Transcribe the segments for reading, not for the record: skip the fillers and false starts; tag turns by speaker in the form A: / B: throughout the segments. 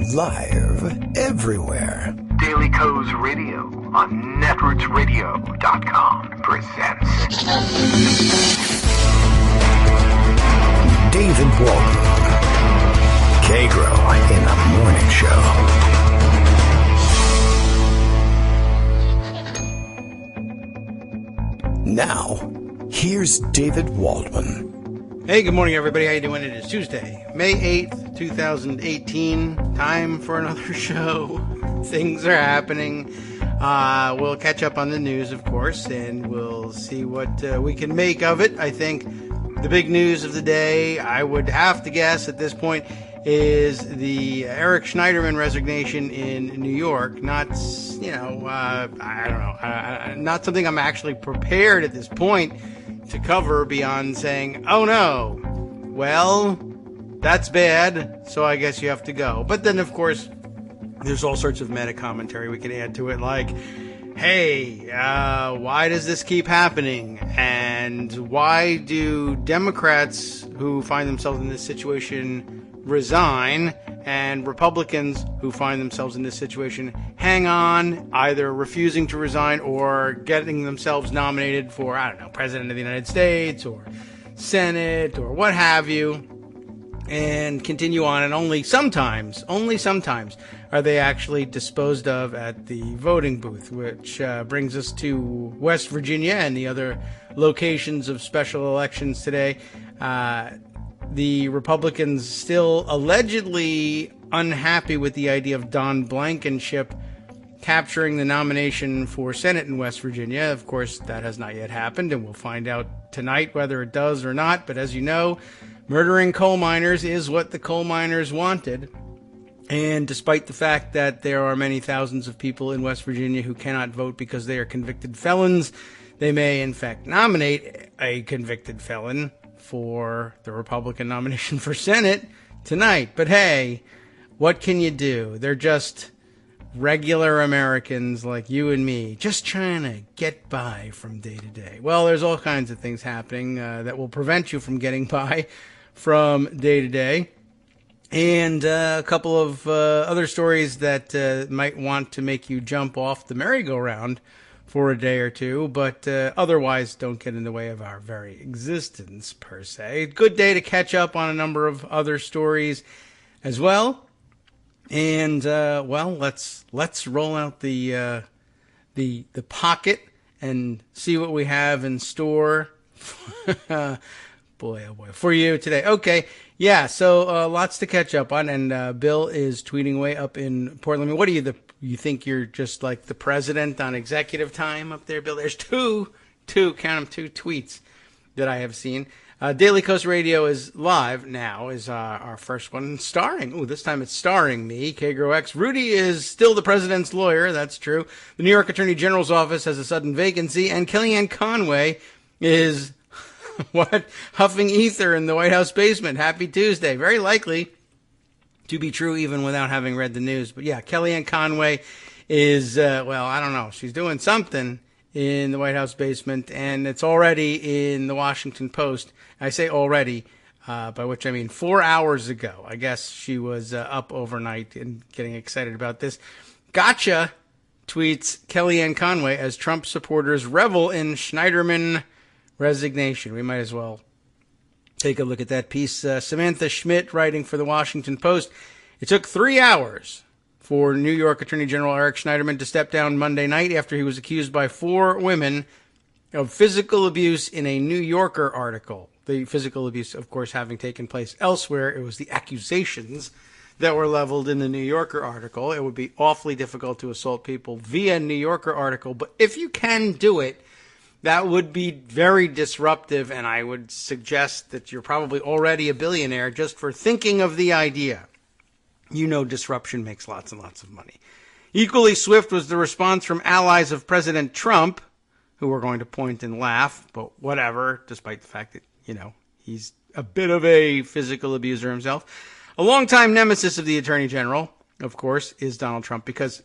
A: Live everywhere.
B: Daily Kos Radio on netrootsradio.com presents
A: David Waldman. Kagro in the Morning Show. Now, here's David Waldman.
C: Hey, good morning, everybody. How you doing? It is Tuesday, May 8th, 2018. Time for another show. Things are happening. We'll catch up on the news, of course, and we'll see what we can make of it. I think the big news of the day, I would have to guess at this point, is the Eric Schneiderman resignation in New York. Not, I don't know, not something I'm actually prepared at this point to cover beyond saying, oh no, well, that's bad, so I guess you have to go. But then, of course, there's all sorts of meta commentary we can add to it, like, hey, why does this keep happening? And why do Democrats who find themselves in this situation resign, and Republicans who find themselves in this situation hang on, either refusing to resign or getting themselves nominated for, I don't know, President of the United States or Senate or what have you, and continue on, and only sometimes are they actually disposed of at the voting booth, which brings us to West Virginia and the other locations of special elections today. The Republicans still allegedly unhappy with the idea of Don Blankenship capturing the nomination for Senate in West Virginia. Of course, that has not yet happened, and we'll find out tonight whether it does or not. But as you know, murdering coal miners is what the coal miners wanted. And despite the fact that there are many thousands of people in West Virginia who cannot vote because they are convicted felons, they may in fact nominate a convicted felon for the Republican nomination for Senate tonight. But hey, what can you do? They're just regular Americans like you and me, just trying to get by from day to day. Well, there's all kinds of things happening that will prevent you from getting by from day to day. And a couple of other stories that might want to make you jump off the merry-go-round for a day or two, but otherwise don't get in the way of our very existence, per se. Good day to catch up on a number of other stories as well. And, well, let's roll out the pocket and see what we have in store. Boy, oh boy, for you today. Okay, yeah, so lots to catch up on, and Bill is tweeting away up in Portland. What are you think you're just like the president on executive time up there, Bill? There's two tweets that I have seen. Daily Kos Radio is live now, is our first one, starring, this time it's starring me, Kagro X. Rudy is still the president's lawyer, that's true. The New York Attorney General's office has a sudden vacancy, and Kellyanne Conway is, huffing ether in the White House basement. Happy Tuesday. Very likely to be true even without having read the news. But yeah, Kellyanne Conway is, I don't know. She's doing something in the White House basement, and it's already in the Washington Post. I say already, by which I mean 4 hours ago. I guess she was up overnight and getting excited about this. Gotcha tweets Kellyanne Conway as Trump supporters revel in Schneiderman resignation. We might as well take a look at that piece. Samantha Schmidt writing for the Washington Post. It took 3 hours for New York Attorney General Eric Schneiderman to step down Monday night after he was accused by 4 women of physical abuse in a New Yorker article. The physical abuse, of course, having taken place elsewhere. It was the accusations that were leveled in the New Yorker article. It would be awfully difficult to assault people via New Yorker article, but if you can do it, that would be very disruptive, and I would suggest that you're probably already a billionaire just for thinking of the idea. You know, disruption makes lots and lots of money. Equally swift was the response from allies of President Trump, who were going to point and laugh, but whatever, despite the fact that, he's a bit of a physical abuser himself. A longtime nemesis of the Attorney General, of course, is Donald Trump, because,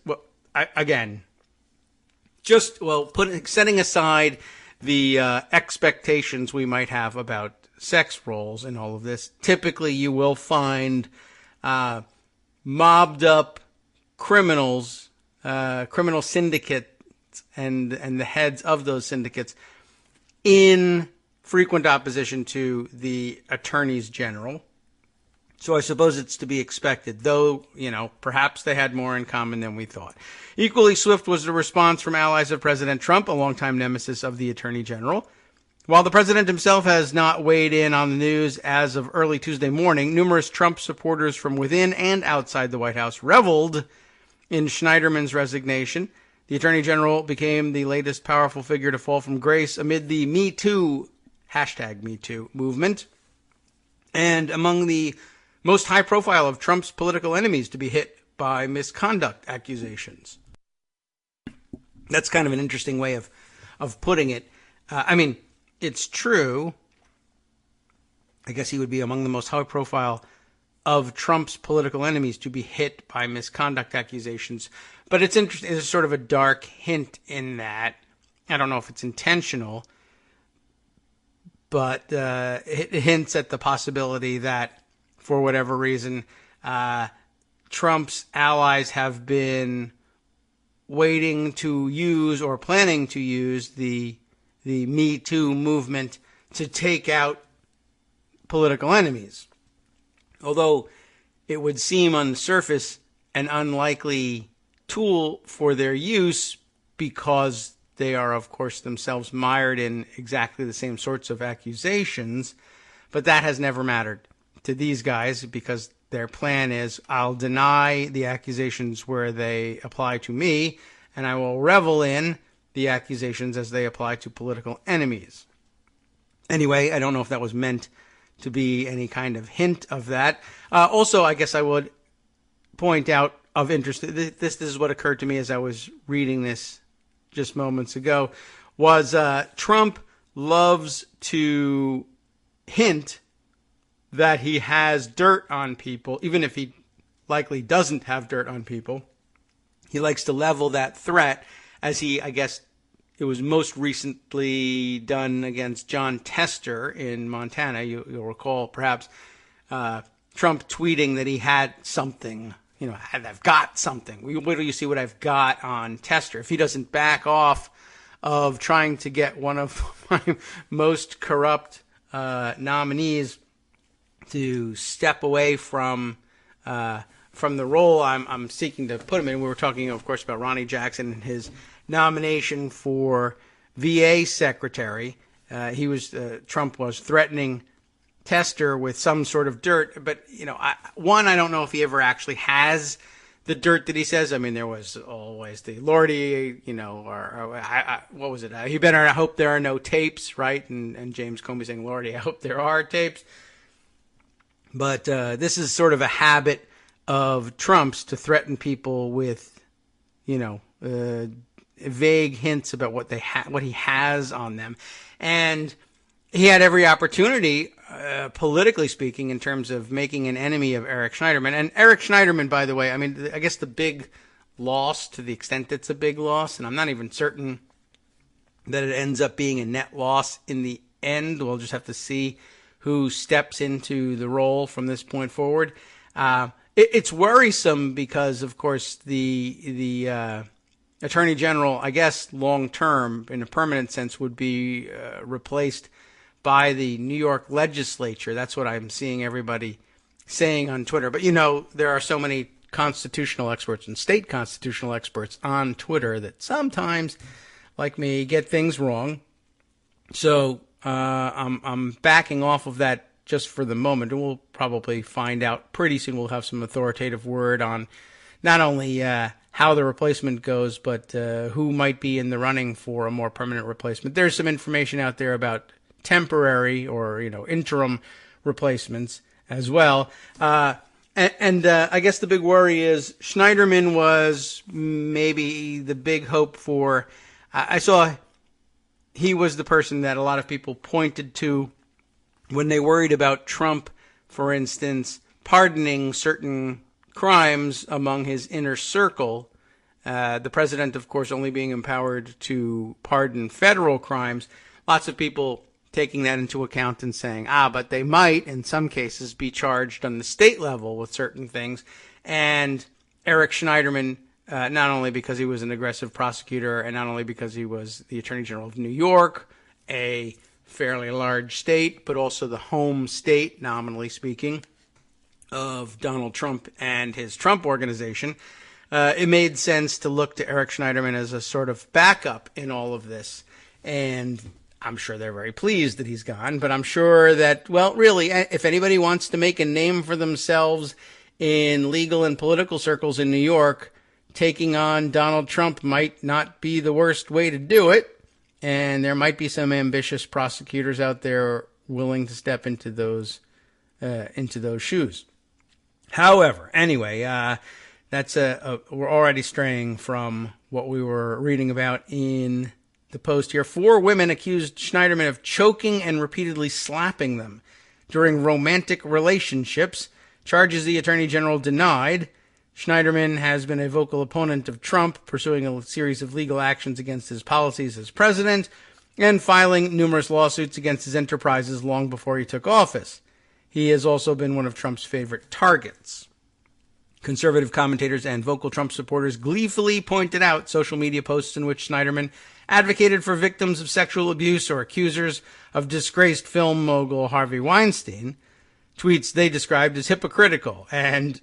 C: setting aside the expectations we might have about sex roles in all of this, typically you will find mobbed up criminals, criminal syndicates, and the heads of those syndicates in frequent opposition to the attorneys general. So I suppose it's to be expected, though, perhaps they had more in common than we thought. Equally swift was the response from allies of President Trump, a longtime nemesis of the attorney general. While the president himself has not weighed in on the news as of early Tuesday morning, numerous Trump supporters from within and outside the White House reveled in Schneiderman's resignation. The attorney general became the latest powerful figure to fall from grace amid the Me Too, #MeToo movement, and among the most high profile of Trump's political enemies to be hit by misconduct accusations. That's kind of an interesting way of putting it. It's true. I guess he would be among the most high profile of Trump's political enemies to be hit by misconduct accusations. But it's interesting. There's sort of a dark hint in that. I don't know if it's intentional, but it hints at the possibility that, for whatever reason, Trump's allies have been waiting to use or planning to use the Me Too movement to take out political enemies. Although it would seem on the surface an unlikely tool for their use because they are, of course, themselves mired in exactly the same sorts of accusations. But that has never mattered to these guys because their plan is, I'll deny the accusations where they apply to me, and I will revel in the accusations as they apply to political enemies. Anyway, I don't know if that was meant to be any kind of hint of that. Also, I guess I would point out of interest, this is what occurred to me as I was reading this just moments ago, was Trump loves to hint that he has dirt on people, even if he likely doesn't have dirt on people. He likes to level that threat, as he, I guess, it was most recently done against John Tester in Montana. You'll recall, perhaps, Trump tweeting that he had something, I've got something. Wait till you see what I've got on Tester. If he doesn't back off of trying to get one of my most corrupt nominees to step away from the role I'm seeking to put him in. We were talking, of course, about Ronnie Jackson and his nomination for VA secretary. Trump was threatening Tester with some sort of dirt, but I don't know if he ever actually has the dirt that he says. I mean, there was always the Lordy, what was it? He better hope there are no tapes, right? And James Comey saying, Lordy, I hope there are tapes. But this is sort of a habit of Trump's to threaten people with, vague hints about what he has on them. And he had every opportunity, politically speaking, in terms of making an enemy of Eric Schneiderman. And Eric Schneiderman, by the way, I guess the big loss, to the extent it's a big loss, and I'm not even certain that it ends up being a net loss in the end. We'll just have to see who steps into the role from this point forward. It's worrisome because, of course, the Attorney General, I guess, long term, in a permanent sense, would be replaced by the New York legislature. That's what I'm seeing everybody saying on Twitter. But, there are so many constitutional experts and state constitutional experts on Twitter that sometimes, like me, get things wrong. So I'm backing off of that just for the moment, and we'll probably find out pretty soon. We'll have some authoritative word on not only how the replacement goes, but who might be in the running for a more permanent replacement. There's some information out there about temporary or interim replacements as well. And I guess the big worry is Schneiderman was maybe the big hope for. I saw he was the person that a lot of people pointed to when they worried about Trump, for instance, pardoning certain crimes among his inner circle. The president, of course, only being empowered to pardon federal crimes. Lots of people taking that into account and saying, but they might, in some cases, be charged on the state level with certain things. And Eric Schneiderman, not only because he was an aggressive prosecutor and not only because he was the Attorney General of New York, a fairly large state, but also the home state, nominally speaking, of Donald Trump and his Trump organization, it made sense to look to Eric Schneiderman as a sort of backup in all of this. And I'm sure they're very pleased that he's gone, but I'm sure that, well, really, if anybody wants to make a name for themselves in legal and political circles in New York, taking on Donald Trump might not be the worst way to do it. And there might be some ambitious prosecutors out there willing to step into those shoes. However, anyway, that's we're already straying from what we were reading about in the Post here. 4 women accused Schneiderman of choking and repeatedly slapping them during romantic relationships, charges the Attorney General denied. Schneiderman has been a vocal opponent of Trump, pursuing a series of legal actions against his policies as president and filing numerous lawsuits against his enterprises long before he took office. He has also been one of Trump's favorite targets. Conservative commentators and vocal Trump supporters gleefully pointed out social media posts in which Schneiderman advocated for victims of sexual abuse or accusers of disgraced film mogul Harvey Weinstein, tweets they described as hypocritical. And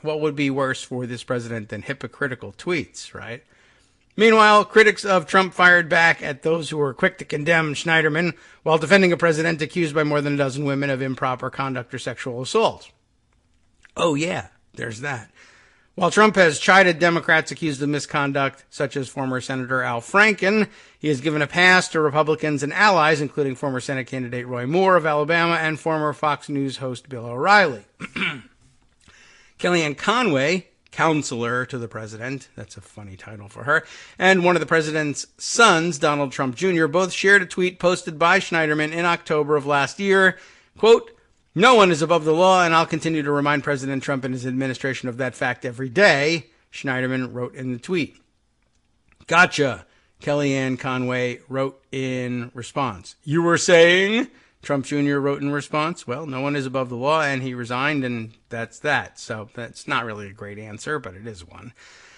C: what would be worse for this president than hypocritical tweets, right? Meanwhile, critics of Trump fired back at those who were quick to condemn Schneiderman while defending a president accused by more than a dozen women of improper conduct or sexual assault. Oh, yeah, there's that. While Trump has chided Democrats accused of misconduct, such as former Senator Al Franken, he has given a pass to Republicans and allies, including former Senate candidate Roy Moore of Alabama and former Fox News host Bill O'Reilly. Kellyanne Conway, counselor to the president, that's a funny title for her, and one of the president's sons, Donald Trump Jr., both shared a tweet posted by Schneiderman in October of last year, quote, "No one is above the law, and I'll continue to remind President Trump and his administration of that fact every day," Schneiderman wrote in the tweet. "Gotcha," Kellyanne Conway wrote in response. "You were saying?" Trump Jr. wrote in response. "Well, no one is above the law," and he resigned, and that's that. So that's not really a great answer, but it is one.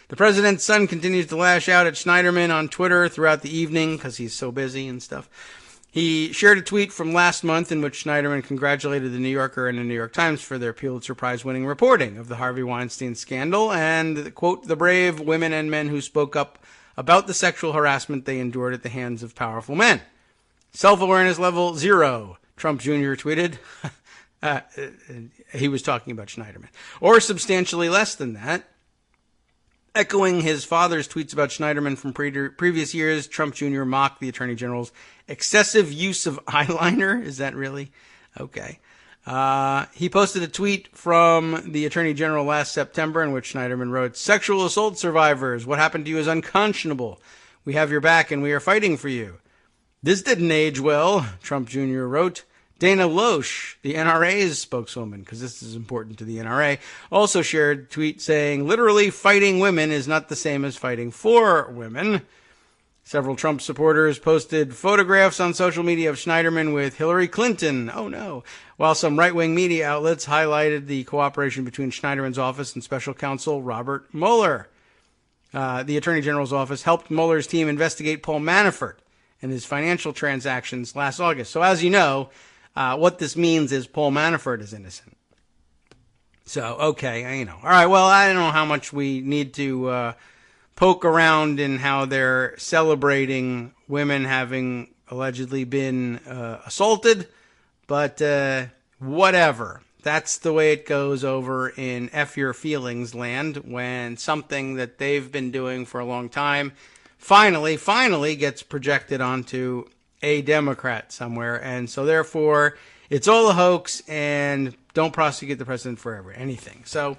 C: The president's son continues to lash out at Schneiderman on Twitter throughout the evening because he's so busy and stuff. He shared a tweet from last month in which Schneiderman congratulated the New Yorker and the New York Times for their Pulitzer Prize-winning reporting of the Harvey Weinstein scandal and, quote, "the brave women and men who spoke up about the sexual harassment they endured at the hands of powerful men. Self-awareness level 0, Trump Jr. tweeted." He was talking about Schneiderman. "Or substantially less than that." Echoing his father's tweets about Schneiderman from previous years, Trump Jr. mocked the Attorney General's excessive use of eyeliner. Is that really? Okay. He posted a tweet from the Attorney General last September in which Schneiderman wrote, "Sexual assault survivors, what happened to you is unconscionable. We have your back and we are fighting for you." "This didn't age well," Trump Jr. wrote. Dana Loesch, the NRA's spokeswoman, because this is important to the NRA, also shared a tweet saying, "Literally fighting women is not the same as fighting for women." Several Trump supporters posted photographs on social media of Schneiderman with Hillary Clinton. Oh no. While some right-wing media outlets highlighted the cooperation between Schneiderman's office and special counsel Robert Mueller. The Attorney General's office helped Mueller's team investigate Paul Manafort and his financial transactions last August. So as you know, what this means is Paul Manafort is innocent. So, okay, all right, well, I don't know how much we need to poke around in how they're celebrating women having allegedly been assaulted, but whatever. That's the way it goes over in F Your Feelings land when something that they've been doing for a long time finally gets projected onto a Democrat somewhere, and so therefore it's all a hoax and don't prosecute the president for anything. So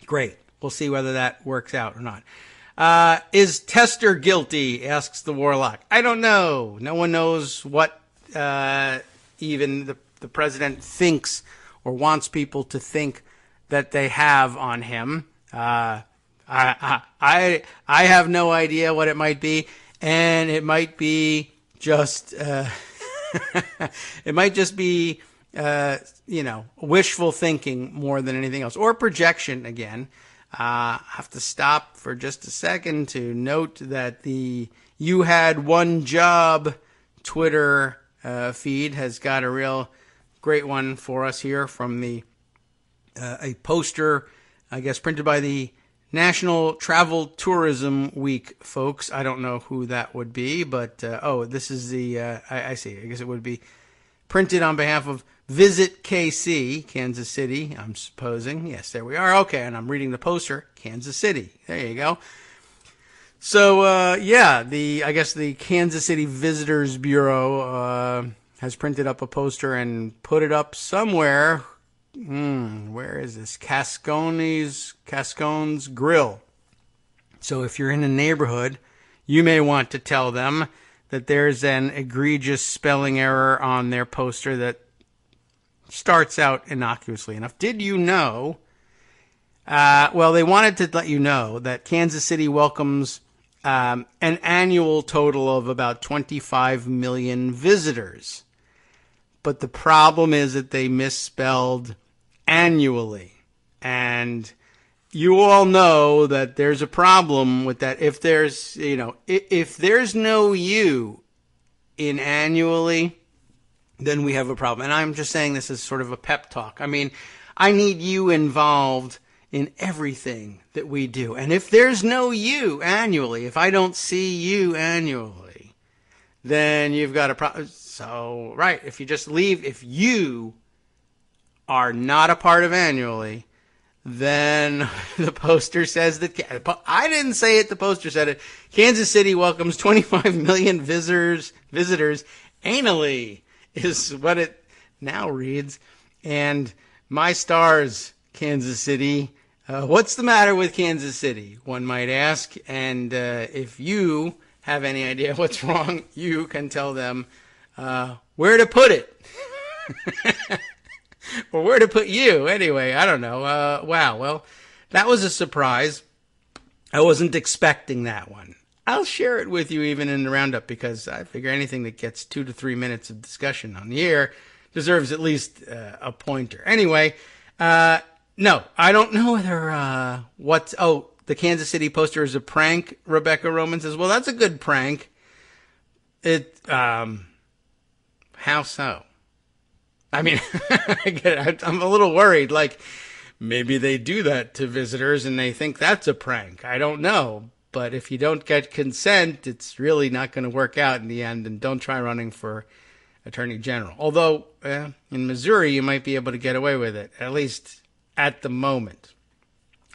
C: great. We'll see whether that works out or not. Is Tester guilty? Asks the Warlock. I don't know. No one knows what even the president thinks or wants people to think that they have on him. I have no idea what it might be, and it might be just It might just be, wishful thinking more than anything else, or projection again. I have to stop for just a second to note that the "You Had One Job" Twitter feed has got a real great one for us here from a poster, I guess, printed by the National Travel Tourism Week folks. I don't know who that would be, but this is I see. I guess it would be printed on behalf of Visit KC, Kansas City, I'm supposing. Yes, there we are. Okay, and I'm reading the poster, Kansas City. There you go. So, I guess the Kansas City Visitors Bureau has printed up a poster and put it up somewhere. Where is this? Cascone's Grill. So if you're in a neighborhood, you may want to tell them that there's an egregious spelling error on their poster that starts out innocuously enough. Did you know? They wanted to let you know that Kansas City welcomes an annual total of about 25 million visitors. But the problem is that they misspelled annually. And you all know that there's a problem with that. If there's, if there's no U in annually, then we have a problem. And I'm just saying this as sort of a pep talk. I mean, I need you involved in everything that we do. And if there's no you annually, if I don't see you annually, then you've got a problem. So, right, if you just leave, if you are not a part of annually, then the poster says that, I didn't say it, the poster said it, Kansas City welcomes 25 million visitors annually, is what it now reads. And my stars, Kansas City. What's the matter with Kansas City, one might ask. And if you have any idea what's wrong, you can tell them where to put it. Or where to put you. Anyway, I don't know. Wow, well, that was a surprise. I wasn't expecting that one. I'll share it with you even in the roundup, because I figure anything that gets 2 to 3 minutes of discussion on the air deserves at least a pointer. Anyway, no, I don't know whether the Kansas City poster is a prank. Rebecca Roman says, well, that's a good prank. How so? I mean, I'm a little worried. Like, maybe they do that to visitors and they think that's a prank. I don't know. But if you don't get consent, it's really not going to work out in the end. And don't try running for Attorney General. Although, in Missouri, you might be able to get away with it, at least at the moment.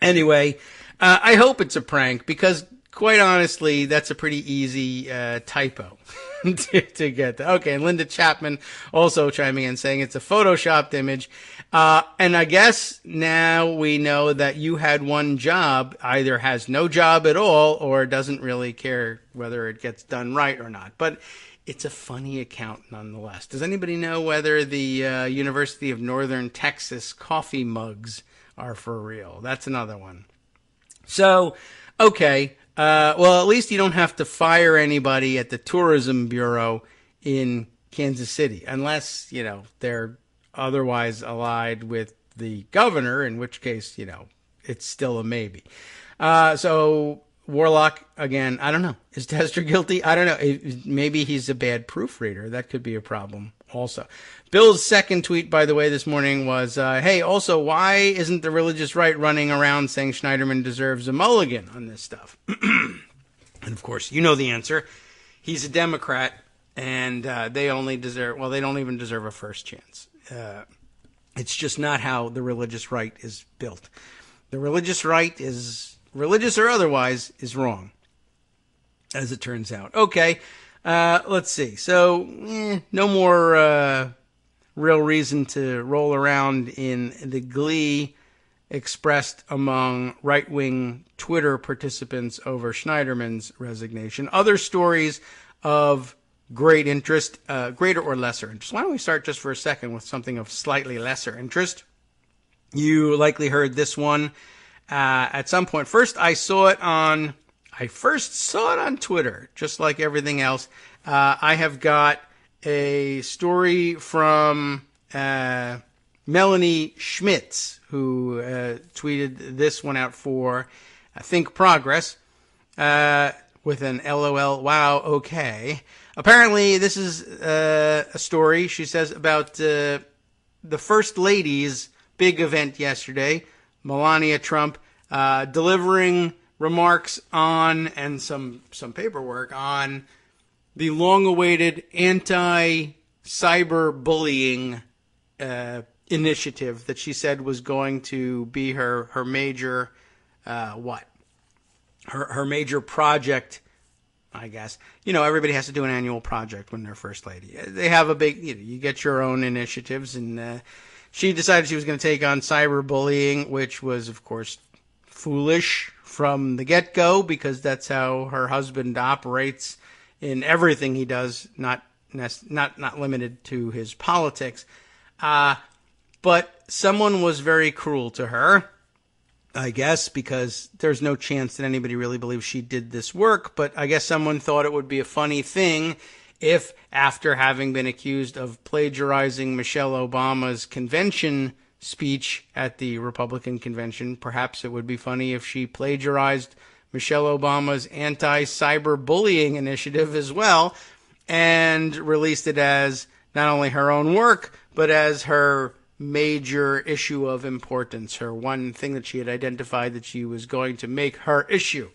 C: Anyway, I hope it's a prank, because quite honestly, that's a pretty easy typo to get that. Okay, and Linda Chapman also chiming in saying it's a photoshopped image. And I guess now we know that You Had One Job either has no job at all or doesn't really care whether it gets done right or not. But it's a funny account nonetheless. Does anybody know whether the University of Northern Texas coffee mugs are for real? That's another one. So, okay. Well, at least you don't have to fire anybody at the Tourism Bureau in Kansas City, unless, they're otherwise allied with the governor, in which case, it's still a maybe. So Warlock, again, I don't know. Is Tester guilty? I don't know. Maybe he's a bad proofreader. That could be a problem also. Bill's second tweet, by the way, this morning was, hey, also, why isn't the religious right running around saying Schneiderman deserves a mulligan on this stuff? And, of course, you know the answer. He's a Democrat, and they don't even deserve a first chance. It's just not how the religious right is built. The religious right is, religious or otherwise, is wrong, as it turns out. Okay, let's see. So, no more real reason to roll around in the glee expressed among right-wing Twitter participants over Schneiderman's resignation. Other stories of great interest, greater or lesser interest. Why don't we start just for a second with something of slightly lesser interest? You likely heard this one at some point. First, I first saw it on Twitter, just like everything else. I have got a story from Melanie Schmitz, who tweeted this one out for Think Progress with an LOL, wow, okay. Apparently, this is a story, she says, about the First Lady's big event yesterday, Melania Trump, delivering remarks on, and some paperwork on, the long-awaited anti-cyberbullying initiative that she said was going to be her major, her major project, I guess. You know, everybody has to do an annual project when they're First Lady. They have a big, you get your own initiatives, and she decided she was going to take on cyberbullying, which was, of course, foolish from the get-go, because that's how her husband operates in everything he does, not limited to his politics. But someone was very cruel to her, I guess, because there's no chance that anybody really believes she did this work. But I guess someone thought it would be a funny thing if, after having been accused of plagiarizing Michelle Obama's convention speech at the Republican convention, perhaps it would be funny if she plagiarized Michelle Obama's anti-cyberbullying initiative as well, and released it as not only her own work, but as her major issue of importance, her one thing that she had identified that she was going to make her issue.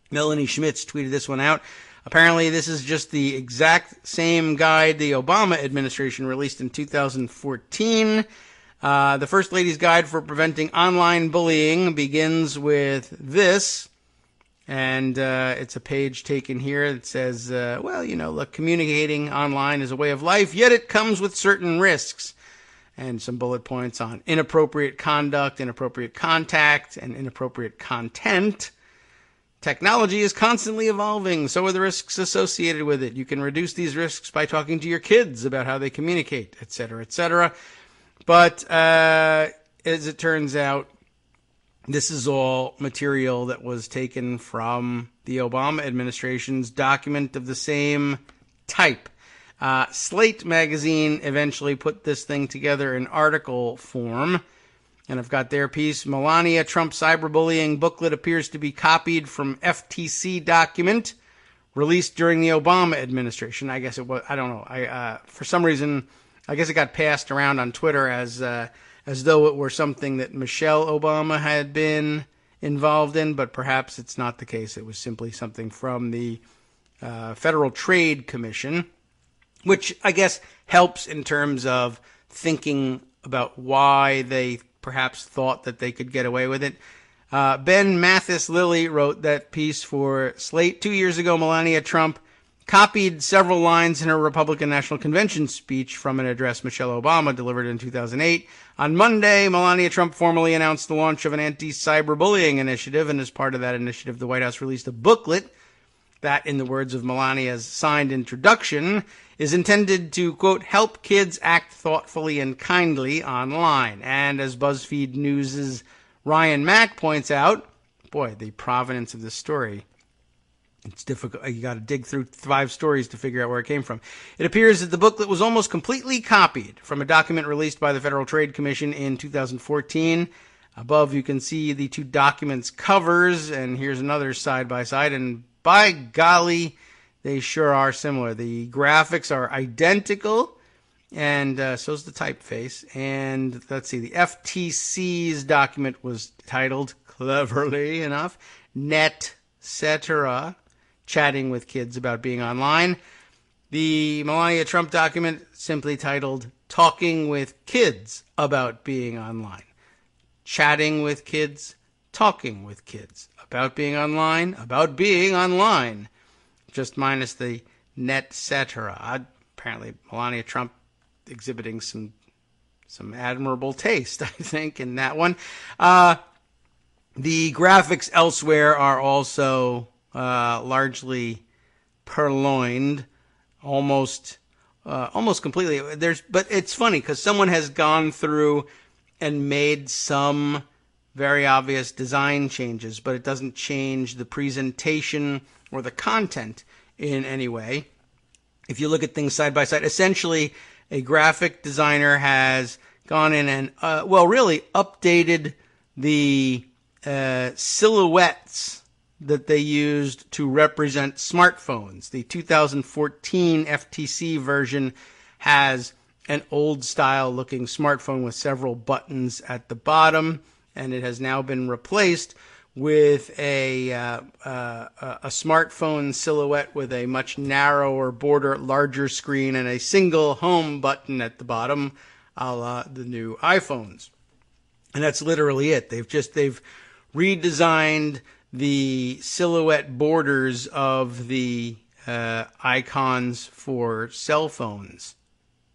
C: Melanie Schmitz tweeted this one out. Apparently, this is just the exact same guide the Obama administration released in 2014. The First Lady's Guide for Preventing Online Bullying begins with this. And it's a page taken here that says, look, communicating online is a way of life, yet it comes with certain risks. And some bullet points on inappropriate conduct, inappropriate contact, and inappropriate content. Technology is constantly evolving, so are the risks associated with it. You can reduce these risks by talking to your kids about how they communicate, etc., etc. But as it turns out, this is all material that was taken from the Obama administration's document of the same type. Slate magazine eventually put this thing together in article form. And I've got their piece. Melania Trump cyberbullying booklet appears to be copied from FTC document released during the Obama administration. I guess it was, I don't know. For some reason, I guess it got passed around on Twitter as though it were something that Michelle Obama had been involved in, but perhaps it's not the case. It was simply something from the Federal Trade Commission, which I guess helps in terms of thinking about why they perhaps thought that they could get away with it. Ben Mathis Lilly wrote that piece for Slate 2 years ago. Melania Trump copied several lines in her Republican National Convention speech from an address Michelle Obama delivered in 2008. On Monday, Melania Trump formally announced the launch of an anti-cyberbullying initiative, and as part of that initiative, the White House released a booklet that, in the words of Melania's signed introduction, is intended to, quote, help kids act thoughtfully and kindly online. And as BuzzFeed News' Ryan Mack points out, boy, the provenance of this story, it's difficult. You got to dig through 5 stories to figure out where it came from. It appears that the booklet was almost completely copied from a document released by the Federal Trade Commission in 2014. Above, you can see the 2 documents' covers, and here's another side-by-side, and by golly, they sure are similar. The graphics are identical, and so's the typeface. And let's see, the FTC's document was titled, cleverly enough, Net Cetera, chatting with kids about being online. The Melania Trump document simply titled, Talking with Kids About Being Online. Chatting with kids, talking with kids about being online, just minus the net cetera. Apparently, Melania Trump exhibiting some admirable taste, I think, in that one. The graphics elsewhere are also largely purloined, almost completely. But it's funny because someone has gone through and made some very obvious design changes, but it doesn't change the presentation or the content in any way. if you look at things side by side, essentially a graphic designer has gone in and, really updated the silhouettes that they used to represent smartphones. The 2014 FTC version has an old-style looking smartphone with several buttons at the bottom, and it has now been replaced with a smartphone silhouette with a much narrower border, larger screen, and a single home button at the bottom, a la the new iPhones. And that's literally it. They've redesigned the silhouette borders of the icons for cell phones.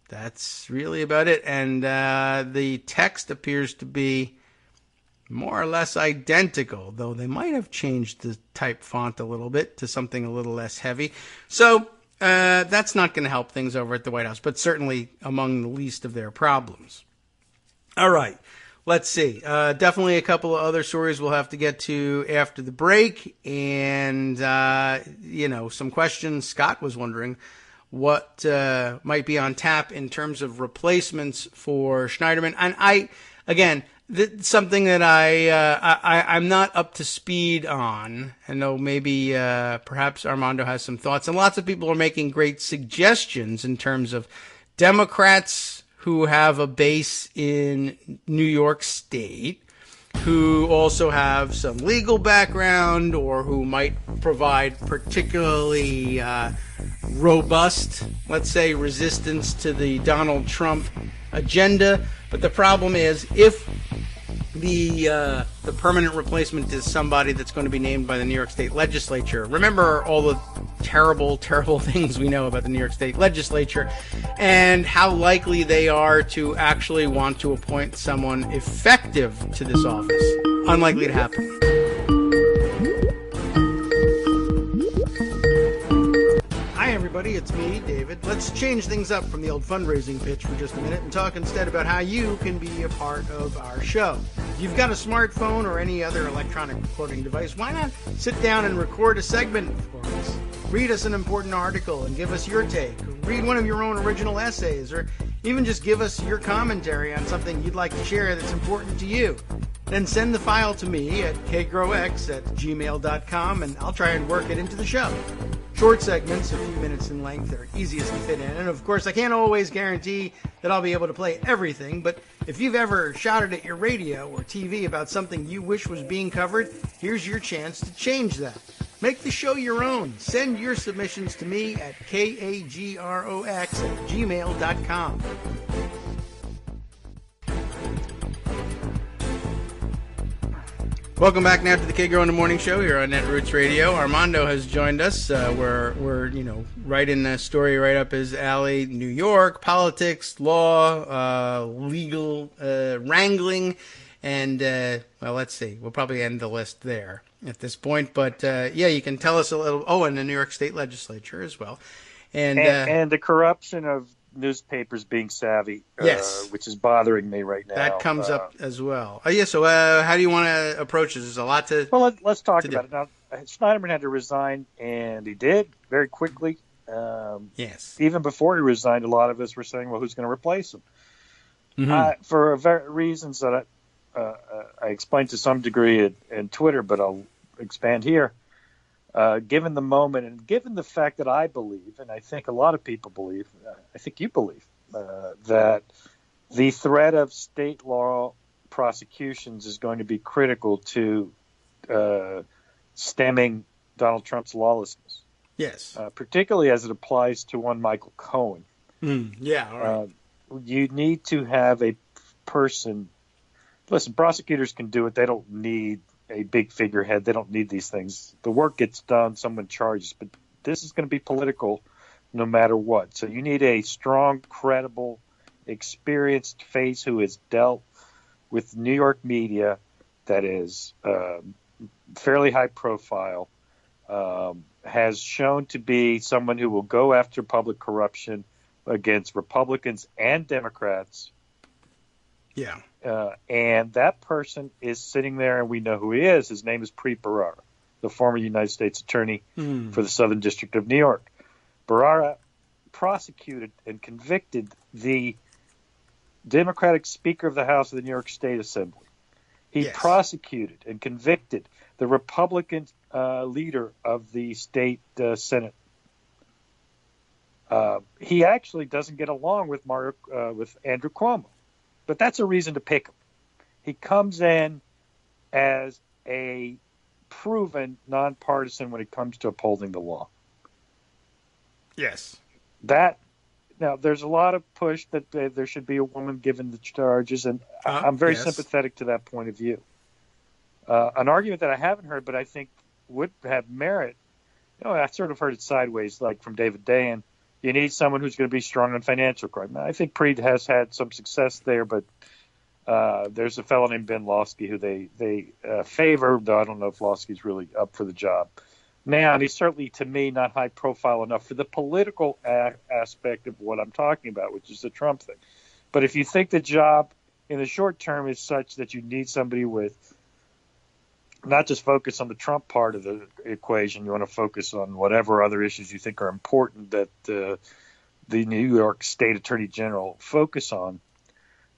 C: That's really about it. And the text appears to be more or less identical, though they might have changed the type font a little bit to something a little less heavy. So that's not going to help things over at the White House, but certainly among the least of their problems. All right. Let's see. Definitely a couple of other stories we'll have to get to after the break. And, some questions. Scott was wondering what might be on tap in terms of replacements for Schneiderman. And something that I'm not up to speed on. I know maybe perhaps Armando has some thoughts. And lots of people are making great suggestions in terms of Democrats who have a base in New York State, who also have some legal background or who might provide particularly robust, let's say, resistance to the Donald Trump agenda. But the problem is, if the permanent replacement is somebody that's going to be named by the New York State Legislature. Remember all the terrible, terrible things we know about the New York State Legislature and how likely they are to actually want to appoint someone effective to this office. Unlikely to happen. Hi, everybody. It's me, David. Let's change things up from the old fundraising pitch for just a minute and talk instead about how you can be a part of our show. If you've got a smartphone or any other electronic recording device, why not sit down and record a segment for us? Read us an important article and give us your take. Read one of your own original essays, or even just give us your commentary on something you'd like to share that's important to you. Then send the file to me at kagrox@gmail.com, and I'll try and work it into the show. Short segments, a few minutes in length, are easiest to fit in. And of course, I can't always guarantee that I'll be able to play everything, but if you've ever shouted at your radio or TV about something you wish was being covered, here's your chance to change that. Make the show your own. Send your submissions to me at kagrox@gmail.com. Welcome back now to the Kagro in the Morning Show here on Netroots Radio. Armando has joined us. We're writing a story right up his alley. New York, politics, law, legal wrangling, and let's see. We'll probably end the list there at this point. But you can tell us a little. Oh, and the New York State Legislature as well, and
D: the corruption of newspapers being savvy,
C: yes,
D: which is bothering me right now.
C: That comes up as well. So how do you want to approach this? There's a lot to.
D: Well, let's talk about it now. Schneiderman had to resign, and he did very quickly.
C: Yes.
D: Even before he resigned, a lot of us were saying, "Well, who's going to replace him?"
C: Mm-hmm.
D: For reasons that I explained to some degree in Twitter, but I'll expand here. Given the moment and given the fact that I believe, and I think a lot of people believe, I think you believe, that the threat of state law prosecutions is going to be critical to stemming Donald Trump's lawlessness.
C: Yes.
D: Particularly as it applies to one Michael Cohen.
C: Yeah, all right.
D: You need to have a person. Listen, prosecutors can do it. They don't need a big figurehead. They don't need these things. The work gets done, someone charges, but this is going to be political no matter what. So you need a strong, credible, experienced face who has dealt with New York media that is fairly high profile, has shown to be someone who will go after public corruption against Republicans and Democrats.
C: Yeah.
D: And that person is sitting there, and we know who he is. His name is Preet Bharara, the former United States Attorney for the Southern District of New York. Bharara prosecuted and convicted the Democratic Speaker of the House of the New York State Assembly. He prosecuted and convicted the Republican leader of the state Senate. He actually doesn't get along with Andrew Cuomo, but that's a reason to pick him. He comes in as a proven nonpartisan when it comes to upholding the law.
C: Yes.
D: Now, there's a lot of push that there should be a woman given the charges, and I'm very sympathetic to that point of view. An argument that I haven't heard, but I think would have merit, I sort of heard it sideways, like from David Dayen. You need someone who's going to be strong on financial crime. Now, I think Preet has had some success there, but there's a fellow named Ben Lawsky who they favor, though I don't know if Lawsky's really up for the job. Now, and he's certainly, to me, not high profile enough for the political aspect of what I'm talking about, which is the Trump thing. But if you think the job in the short term is such that you need somebody with not just focus on the Trump part of the equation, you want to focus on whatever other issues you think are important that the New York State Attorney General focus on,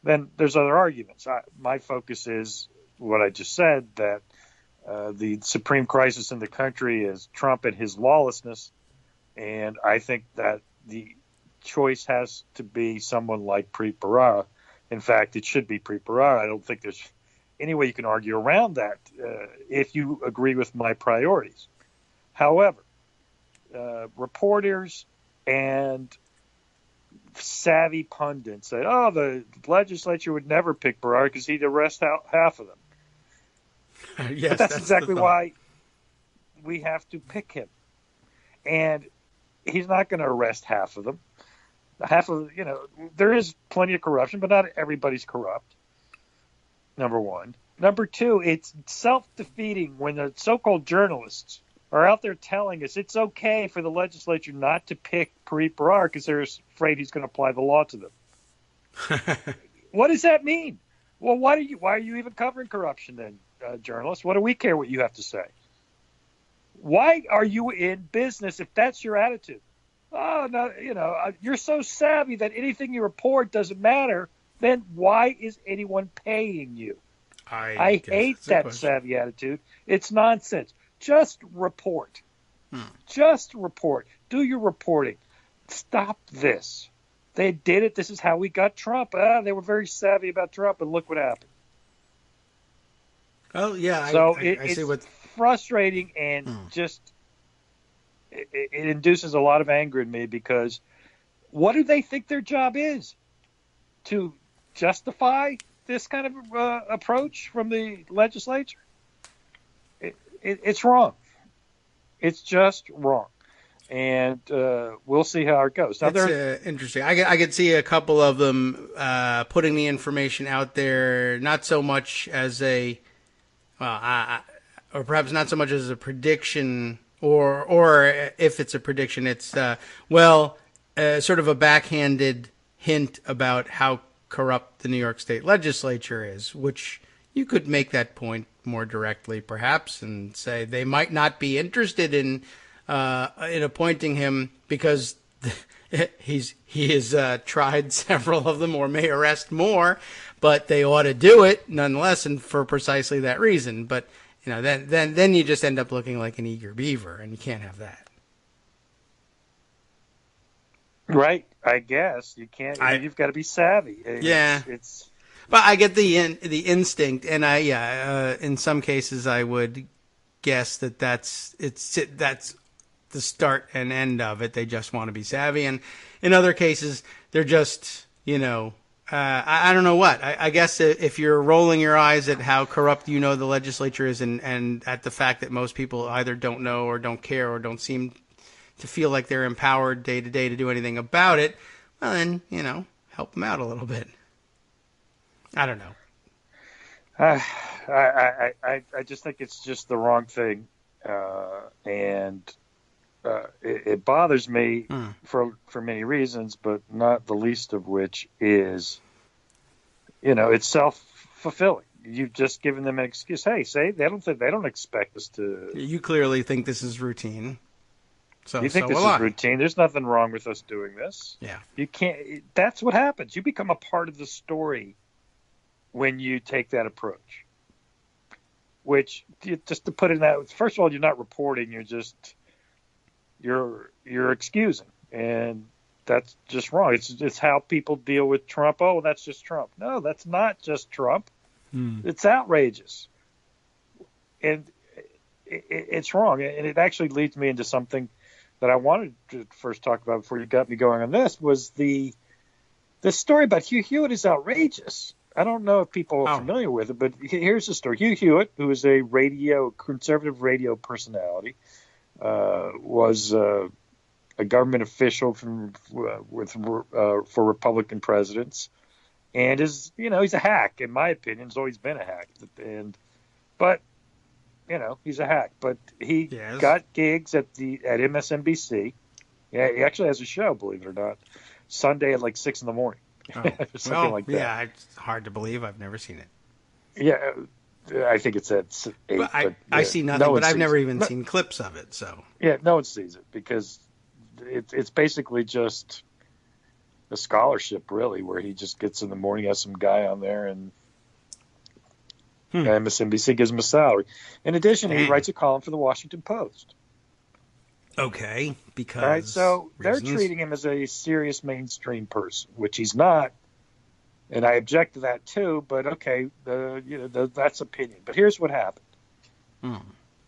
D: then there's other arguments. My focus is what I just said, that the supreme crisis in the country is Trump and his lawlessness, and I think that the choice has to be someone like Preet Bharara. In fact, it should be Preet Bharara. I don't think there's any way you can argue around that if you agree with my priorities. However, reporters and savvy pundits said, the legislature would never pick Bharara because he'd arrest half of them.
C: Yes,
D: but that's exactly why we have to pick him. And he's not going to arrest half of them. There is plenty of corruption, but not everybody's corrupt. Number one. Number two, it's self-defeating when the so-called journalists are out there telling us it's okay for the legislature not to pick Preet Bharara because they're afraid he's going to apply the law to them. What does that mean? Well, why are you even covering corruption then, journalists? What do we care what you have to say? Why are you in business if that's your attitude? Oh, no, you're so savvy that anything you report doesn't matter. Then why is anyone paying you? I hate that savvy attitude. It's nonsense. Just report. Just report. Do your reporting. Stop this. They did it. This is how we got Trump. They were very savvy about Trump, and look what happened.
C: Oh, yeah.
D: So
C: I see
D: it's frustrating, and just it induces a lot of anger in me because what do they think their job is? To justify this kind of approach from the legislature? It's wrong. It's just wrong. And we'll see how it goes. Now,
C: that's interesting. I could see a couple of them putting the information out there, not so much as or perhaps not so much as a prediction, or if it's a prediction, it's sort of a backhanded hint about how corrupt the New York State legislature is, which you could make that point more directly, perhaps, and say they might not be interested in appointing him because he has tried several of them or may arrest more, but they ought to do it nonetheless, and for precisely that reason. But then you just end up looking like an eager beaver, and you can't have that.
D: Right, I guess you can't. You've got to be savvy. It's
C: But I get the instinct, and in some cases I would guess that's the start and end of it. They just want to be savvy, and in other cases they're just I don't know what. I guess if you're rolling your eyes at how corrupt the legislature is, and at the fact that most people either don't know or don't care or don't seem to feel like they're empowered day to day to do anything about it, well then help them out a little bit. I don't know.
D: I just think it's just the wrong thing, and it bothers me for many reasons, but not the least of which is, it's self-fulfilling. You've just given them an excuse. Hey, they don't expect us to.
C: You clearly think this is routine. So
D: you think
C: so
D: this
C: will
D: is
C: I.
D: routine? There's nothing wrong with us doing this.
C: Yeah.
D: You can't. That's what happens. You become a part of the story when you take that approach. Which, just to put it in that, first of all, you're not reporting. You're excusing, and that's just wrong. It's how people deal with Trump. Oh, that's just Trump. No, that's not just Trump. It's outrageous, and it's wrong. And it actually leads me into something that I wanted to first talk about before you got me going on this, was the story about Hugh Hewitt is outrageous. I don't know if people are familiar with it, but here's the story. Hugh Hewitt, who is a conservative radio personality, was a government official for Republican presidents, and he's a hack. In my opinion, he's always been a hack. But he's a hack. But he got gigs at MSNBC. Yeah, he actually has a show, believe it or not, Sunday at like 6 a.m. Something like that.
C: Yeah, it's hard to believe. I've never seen it.
D: Yeah, I think it's at 8.
C: I see nothing, but I've never even seen clips of it. So
D: yeah, no one sees it because it's basically just a scholarship, really, where he just gets in the morning, has some guy on there, and MSNBC gives him a salary. In addition, he writes a column for the Washington Post.
C: Okay, because
D: all right, so
C: reasons.
D: They're treating him as a serious mainstream person, which he's not, and I object to that too. But okay, that's opinion. But here's what happened: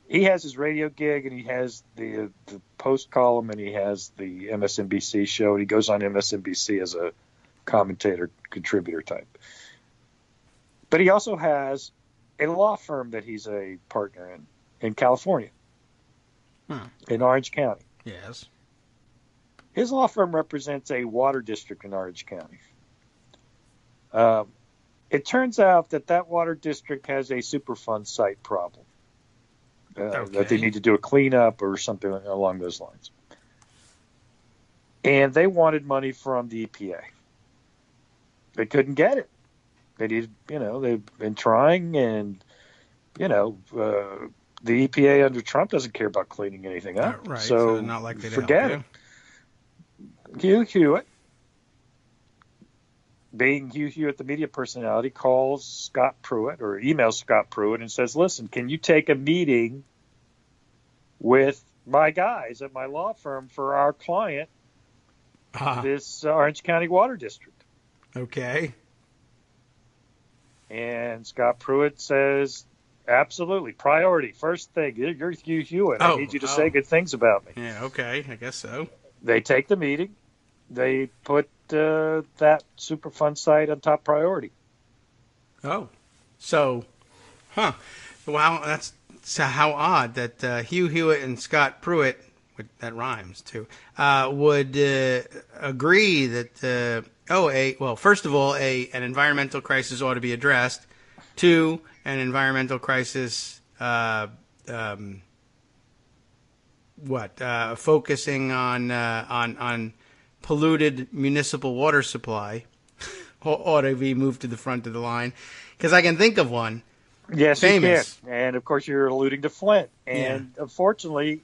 D: he has his radio gig, and he has the Post column, and he has the MSNBC show, and he goes on MSNBC as a commentator, contributor type. But he also has a law firm that he's a partner in California. In Orange County.
C: Yes.
D: His law firm represents a water district in Orange County. It turns out that water district has a Superfund site problem. That they need to do a cleanup or something along those lines. And they wanted money from the EPA. They couldn't get it. They needed, they've been trying, and, the EPA under Trump doesn't care about cleaning anything up.
C: Right,
D: so
C: not likely to
D: forget
C: help
D: it. Hugh Hewitt, being Hugh Hewitt, the media personality, calls Scott Pruitt or emails Scott Pruitt and says, listen, can you take a meeting with my guys at my law firm for our client, this Orange County Water District?
C: Okay.
D: And Scott Pruitt says, absolutely. Priority. First thing. You're Hugh Hewitt. I need you to say good things about me.
C: Yeah, okay. I guess so.
D: They take the meeting. They put that Superfund site on top priority.
C: Oh. So, wow, that's how odd that Hugh Hewitt and Scott Pruitt, that rhymes too, would agree that, first of all, an environmental crisis ought to be addressed. 2, an environmental crisis, focusing on polluted municipal water supply ought to be moved to the front of the line. Because I can think of one.
D: Yes,
C: famous.
D: You can. And, of course, you're alluding to Flint. And, unfortunately,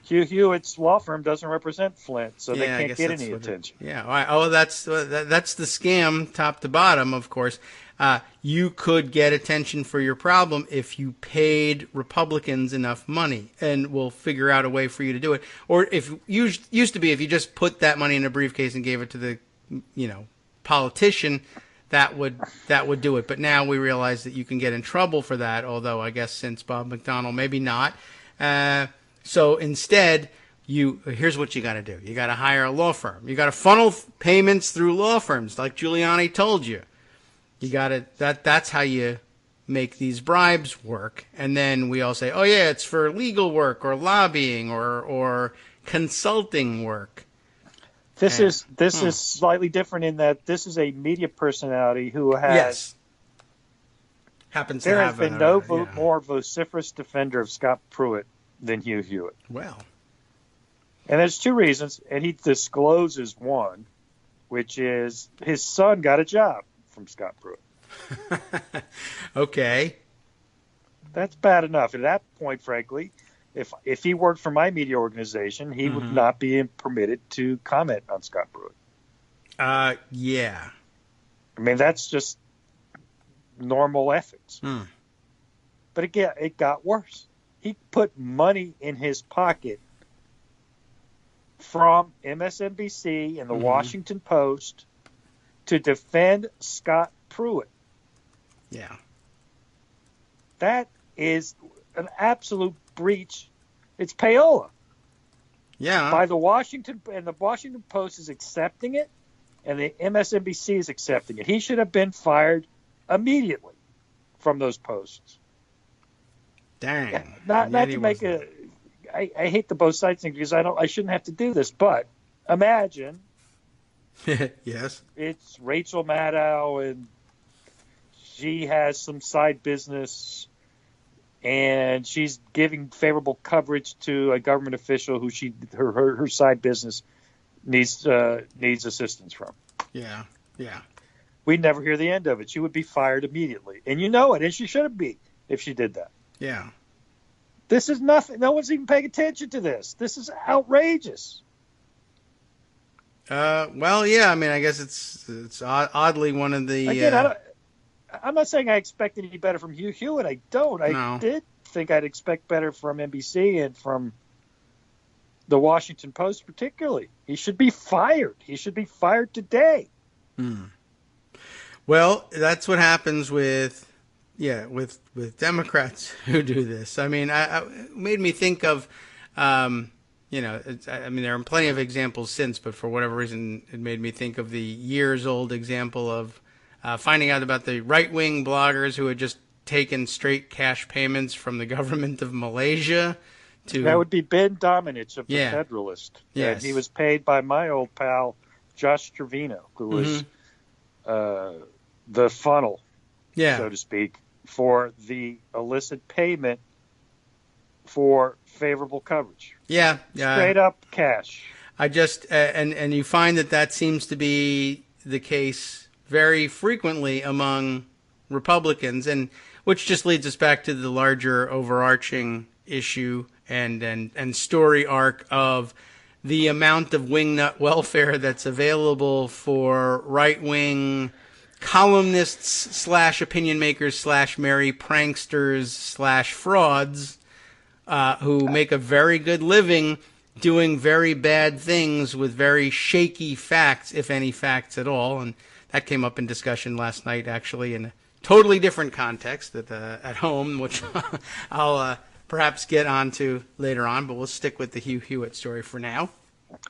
D: Hugh Hewitt's law firm doesn't represent Flint, so they can't get any attention.
C: That's the scam, top to bottom, of course. You could get attention for your problem if you paid Republicans enough money, and we'll figure out a way for you to do it. Or if used to be, if you just put that money in a briefcase and gave it to the, politician, that would do it. But now we realize that you can get in trouble for that. Although I guess since Bob McDonnell, maybe not. So instead, here's what you got to do. You got to hire a law firm. You got to funnel payments through law firms, like Giuliani told you. You got to that's how you make these bribes work. And then we all say, oh yeah, it's for legal work or lobbying or consulting work.
D: This is slightly different in that this is a media personality who has
C: happens
D: there
C: to
D: has
C: have
D: been no more vociferous defender of Scott Pruitt than Hugh Hewitt.
C: Well,
D: and there's 2 reasons, and he discloses one, which is his son got a job from Scott Pruitt.
C: Okay.
D: That's bad enough. At that point, frankly, If he worked for my media organization, he would not be permitted to comment on Scott Pruitt.
C: Yeah.
D: I mean, that's just normal ethics. But again, it got worse. He put money in his pocket from MSNBC and the Washington Post to defend Scott Pruitt.
C: Yeah.
D: That is an absolute breach. It's payola.
C: Yeah.
D: By the Washington Post is accepting it, and the MSNBC is accepting it. He should have been fired immediately from those posts.
C: Dang.
D: Not to make a. I hate the both sides thing because I shouldn't have to do this, but imagine.
C: Yes.
D: It's Rachel Maddow and she has some side business and she's giving favorable coverage to a government official who her side business needs assistance from.
C: Yeah. Yeah.
D: We'd never hear the end of it. She would be fired immediately. And you know it, and she should be if she did that.
C: Yeah.
D: This is nothing. No one's even paying attention to this. This is outrageous.
C: Well, yeah. I mean, I guess it's oddly one of the.
D: Again, I'm not saying I expect any better from Hugh Hewitt. I don't. I did think I'd expect better from NBC and from the Washington Post, particularly. He should be fired. He should be fired today.
C: Well, that's what happens with Democrats who do this. I mean, it made me think of, there are plenty of examples since, but for whatever reason, it made me think of the years-old example of finding out about the right-wing bloggers who had just taken straight cash payments from the government of Malaysia.
D: That would be Ben Domenech of the Federalist.
C: Yes.
D: And he was paid by my old pal, Josh Trevino, who was the funnel, so to speak, for the illicit payment for favorable coverage.
C: Yeah.
D: Straight up cash.
C: I just, and you find that seems to be the case very frequently among Republicans, and which just leads us back to the larger overarching issue and story arc of the amount of wingnut welfare that's available for right-wing columnists / opinion makers / merry pranksters / frauds who make a very good living doing very bad things with very shaky facts, if any facts at all. And that came up in discussion last night, actually, in a totally different context at home, which I'll perhaps get onto later on, but we'll stick with the Hugh Hewitt story for now.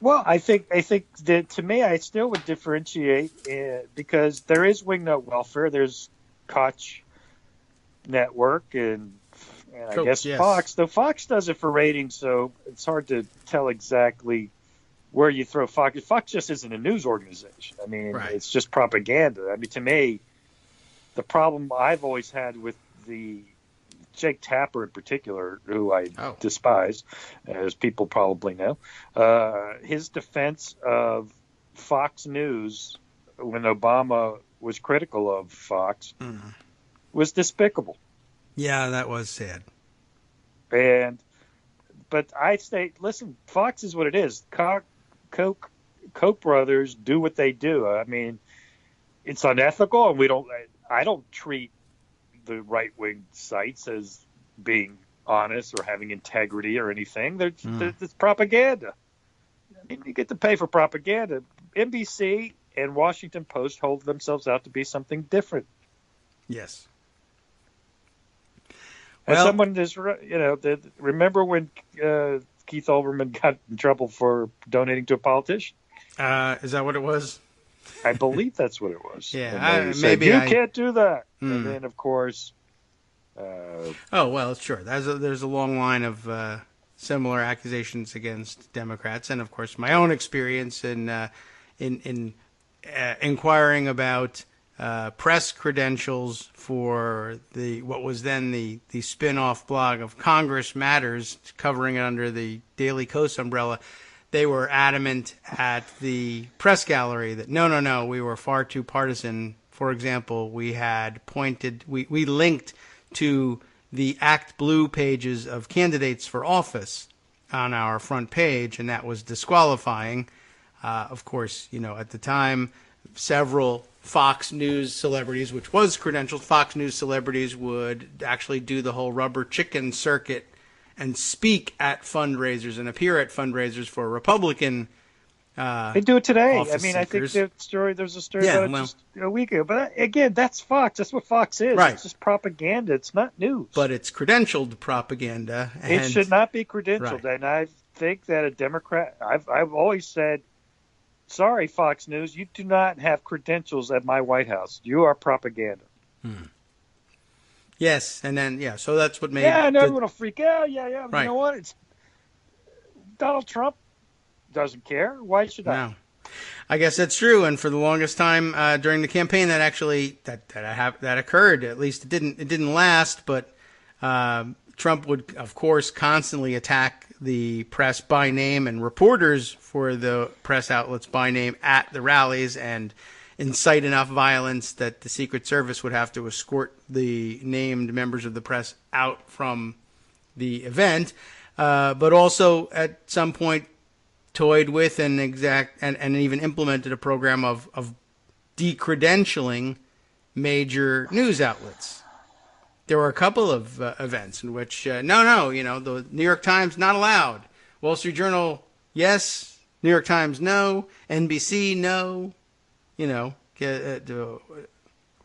D: Well, I think that to me, I still would differentiate because there is wingnut welfare. There's Koch Network and I guess Fox. Though Fox does it for ratings, so it's hard to tell exactly where you throw Fox. Fox just isn't a news organization. I mean, It's just propaganda. I mean, to me, the problem I've always had with the Jake Tapper in particular, who I despise, as people probably know, his defense of Fox News when Obama was critical of Fox was despicable.
C: Yeah, that was sad.
D: But I say, listen, Fox is what it is. Koch brothers do what they do. I mean, it's unethical, and I don't treat the right-wing sites as being honest or having integrity or anything. It's propaganda. I mean, you get to pay for propaganda. NBC and Washington Post hold themselves out to be something different.
C: Yes.
D: And someone is, remember when Keith Olbermann got in trouble for donating to a politician?
C: Is that what it was?
D: I believe that's what it was.
C: Yeah,
D: can't do that. And then, of course.
C: Sure. There's a long line of similar accusations against Democrats, and of course, my own experience in inquiring about press credentials for what was then the spin-off blog of Congress Matters, covering it under the Daily Kos umbrella. They were adamant at the press gallery that no, we were far too partisan. For example, we linked to the Act Blue pages of candidates for office on our front page, and that was disqualifying. Of course, at the time, several Fox News celebrities, which was credentialed, Fox News celebrities would actually do the whole rubber chicken circuit and speak at fundraisers and appear at fundraisers for Republican
D: they do it today. I mean, I think there's a story about it just a week ago. But again, that's Fox. That's what Fox is.
C: Right.
D: It's just propaganda. It's not news.
C: But it's credentialed propaganda.
D: It should not be credentialed.
C: Right.
D: And I think that a Democrat, I've always said, sorry, Fox News, you do not have credentials at my White House. You are propaganda.
C: Yes, and then, so that's what made...
D: Yeah, and everyone will freak out. Yeah.
C: Right.
D: You know what? It's Donald Trump doesn't care. Why should I?
C: No. I guess that's true, and for the longest time during the campaign, that actually that occurred. At least it didn't last, but Trump would, of course, constantly attack the press by name and reporters for the press outlets by name at the rallies, and incite enough violence that the Secret Service would have to escort the named members of the press out from the event, but also at some point toyed with and even implemented a program of decredentialing major news outlets. There were a couple of events in which, the New York Times, not allowed. Wall Street Journal, yes. New York Times, no. NBC, no. The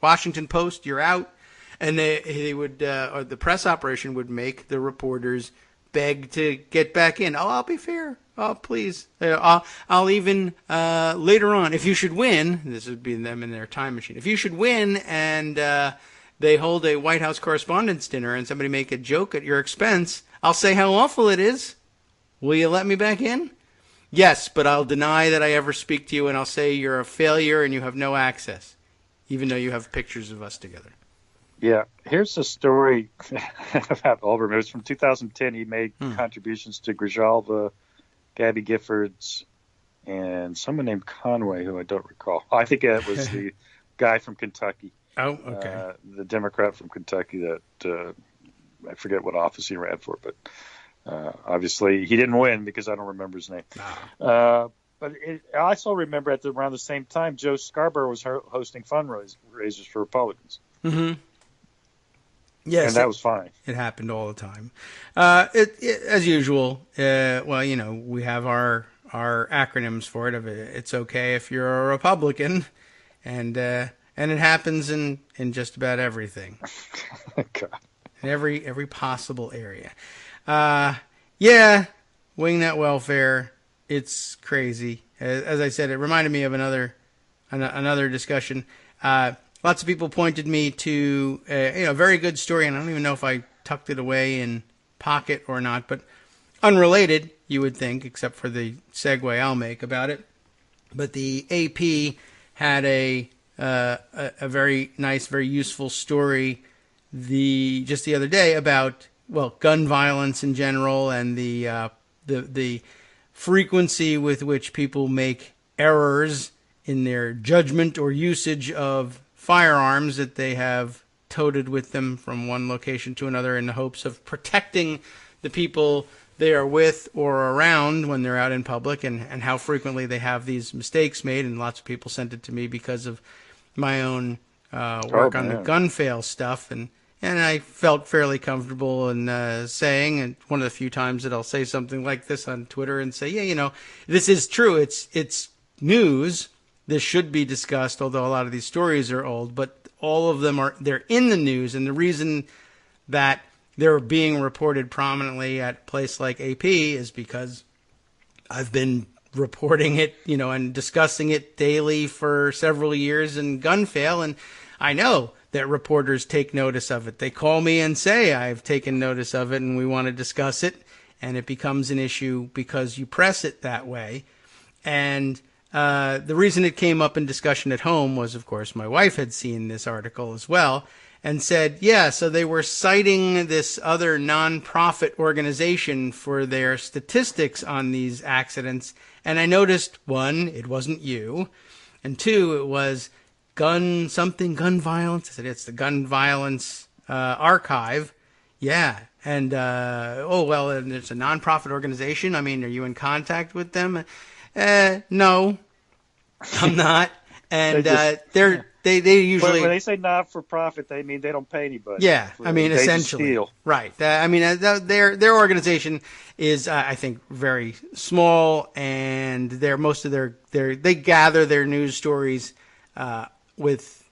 C: Washington Post, you're out. And they would, or the press operation would make the reporters beg to get back in. Oh, I'll be fair. Oh, please. I'll even, later on, if you should win, this would be them in their time machine. If you should win and they hold a White House Correspondents' Dinner and somebody make a joke at your expense, I'll say how awful it is. Will you let me back in? Yes, but I'll deny that I ever speak to you, and I'll say you're a failure and you have no access, even though you have pictures of us together.
D: Yeah, here's a story about Olbermann. It was from 2010. He made contributions to Grijalva, Gabby Giffords, and someone named Conway, who I don't recall. I think it was the guy from Kentucky.
C: Oh, okay.
D: The Democrat from Kentucky that I forget what office he ran for, but obviously he didn't win because I don't remember his name. But I also remember around the same time, Joe Scarborough was hosting fundraisers for Republicans.
C: Mm-hmm. Yes,
D: and that was fine.
C: It happened all the time. As usual, we have our acronyms for it. It's okay if you're a Republican, and it happens in just about everything.
D: God.
C: In every possible area. Wingnet welfare. It's crazy. As I said, it reminded me of another discussion. Lots of people pointed me to a very good story, and I don't even know if I tucked it away in pocket or not, but unrelated, you would think, except for the segue I'll make about it. But the AP had a very nice, very useful story just the other day about gun violence in general and the frequency with which people make errors in their judgment or usage of firearms that they have toted with them from one location to another in the hopes of protecting the people they are with or around when they're out in public, and how frequently they have these mistakes made. And lots of people sent it to me because of my own work on the gun fail stuff, and I felt fairly comfortable in saying, and one of the few times that I'll say something like this on Twitter and say, this is true. It's news. This should be discussed, although a lot of these stories are old, but all of them they're in the news. And the reason that they're being reported prominently at a place like AP is because I've been reporting it, and discussing it daily for several years in gun fail. And I know that reporters take notice of it. They call me and say, I've taken notice of it and we want to discuss it. And it becomes an issue because you press it that way. And the reason it came up in discussion at home was, of course, my wife had seen this article as well and said, so they were citing this other nonprofit organization for their statistics on these accidents. And I noticed, one, it wasn't you, and two, it was gun violence. I said, it's the Gun Violence Archive. Yeah. And, and it's a nonprofit organization. I mean, are you in contact with them? No, I'm not. And they usually,
D: when they say not for profit, they mean they don't pay anybody.
C: yeah, I mean,
D: they
C: essentially,
D: just steal.
C: right. Their organization is, I think, very small, and they gather their news stories with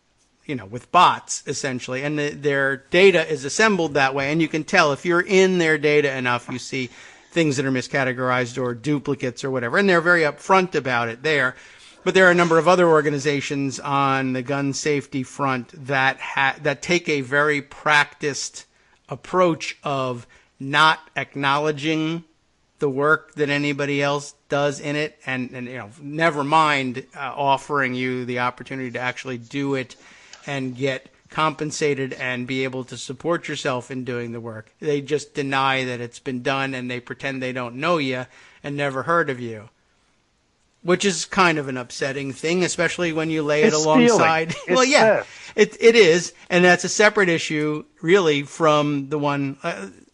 C: bots, essentially, and their data is assembled that way. And you can tell if you're in their data enough, you see things that are miscategorized or duplicates or whatever, and they're very upfront about it there. But there are a number of other organizations on the gun safety front that take a very practiced approach of not acknowledging the work that anybody else does in it, and never mind offering you the opportunity to actually do it and get compensated and be able to support yourself in doing the work. They just deny that it's been done, and they pretend they don't know you and never heard of you. Which is kind of an upsetting thing, especially when you lay it alongside. Well, yeah, it is, and that's a separate issue, really, from the one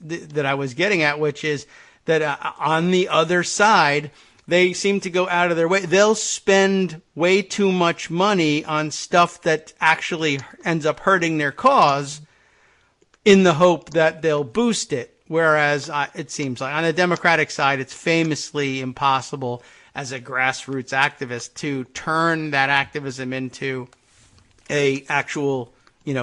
C: that I was getting at, which is that on the other side, they seem to go out of their way. They'll spend way too much money on stuff that actually ends up hurting their cause in the hope that they'll boost it. Whereas it seems like on the Democratic side, it's famously impossible as a grassroots activist to turn that activism into a actual,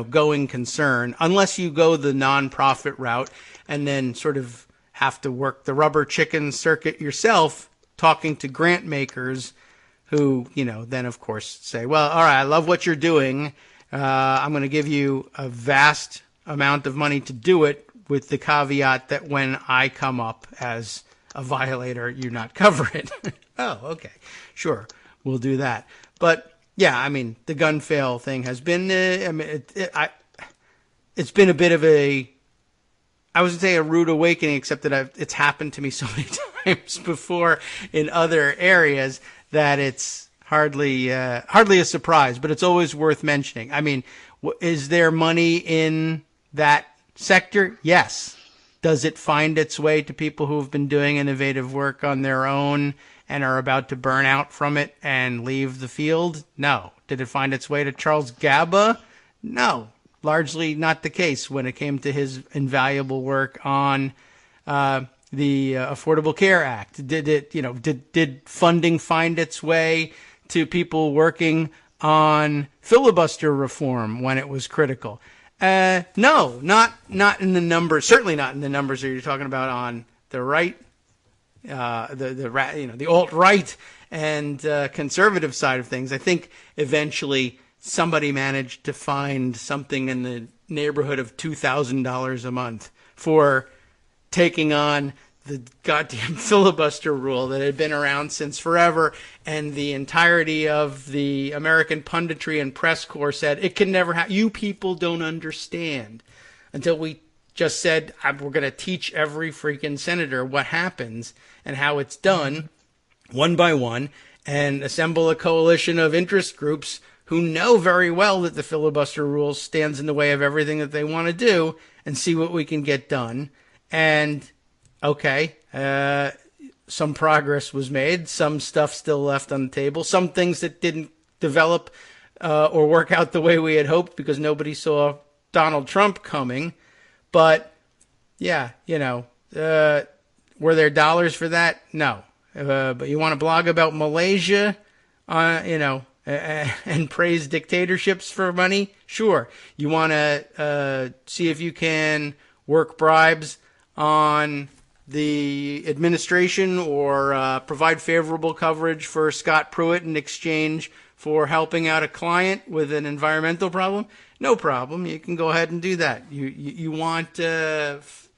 C: going concern, unless you go the nonprofit route and then sort of have to work the rubber chicken circuit yourself, talking to grant makers who, then of course say, well, all right, I love what you're doing. I'm going to give you a vast amount of money to do it, with the caveat that when I come up as a violator, you not cover it. Oh, okay. Sure. We'll do that. But yeah, I mean, the gun fail thing has been, it's been a bit of I wouldn't say a rude awakening, except that it's happened to me so many times before in other areas that it's hardly a surprise, but it's always worth mentioning. I mean, is there money in that sector? Yes. Does it find its way to people who have been doing innovative work on their own and are about to burn out from it and leave the field? No. Did it find its way to Charles Gaba? No. Largely not the case when it came to his invaluable work on the Affordable Care Act. Did funding find its way to people working on filibuster reform when it was critical? No, not in the numbers. Certainly not in the numbers that you're talking about on the right, the alt-right and conservative side of things. I think eventually somebody managed to find something in the neighborhood of $2,000 a month for taking on the goddamn filibuster rule that had been around since forever, and the entirety of the American punditry and press corps said it can never happen. You people don't understand. Until we just said we're going to teach every freaking senator what happens and how it's done one by one, and assemble a coalition of interest groups who know very well that the filibuster rule stands in the way of everything that they want to do, and see what we can get done. And okay, some progress was made, some stuff still left on the table, some things that didn't develop or work out the way we had hoped because nobody saw Donald Trump coming. But yeah, were there dollars for that? No. But you want to blog about Malaysia, and praise dictatorships for money? Sure. You want to see if you can work bribes on the administration or provide favorable coverage for Scott Pruitt in exchange for helping out a client with an environmental problem? No problem. You can go ahead and do that. You want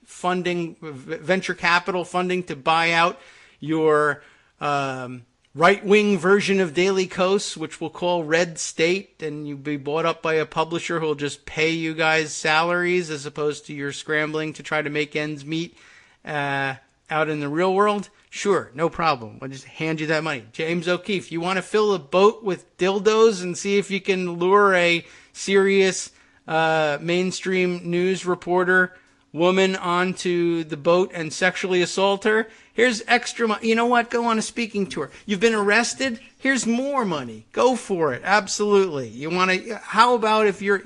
C: funding, venture capital funding to buy out your right-wing version of Daily Kos, which we'll call Red State, and you'll be bought up by a publisher who will just pay you guys salaries as opposed to your scrambling to try to make ends meet out in the real world? Sure, no problem. I'll just hand you that money. James O'Keefe, you want to fill a boat with dildos and see if you can lure a serious mainstream news reporter woman onto the boat and sexually assault her, here's extra money. You know what? Go on a speaking tour. You've been arrested? Here's more money. Go for it. Absolutely. You want to, how about if you're,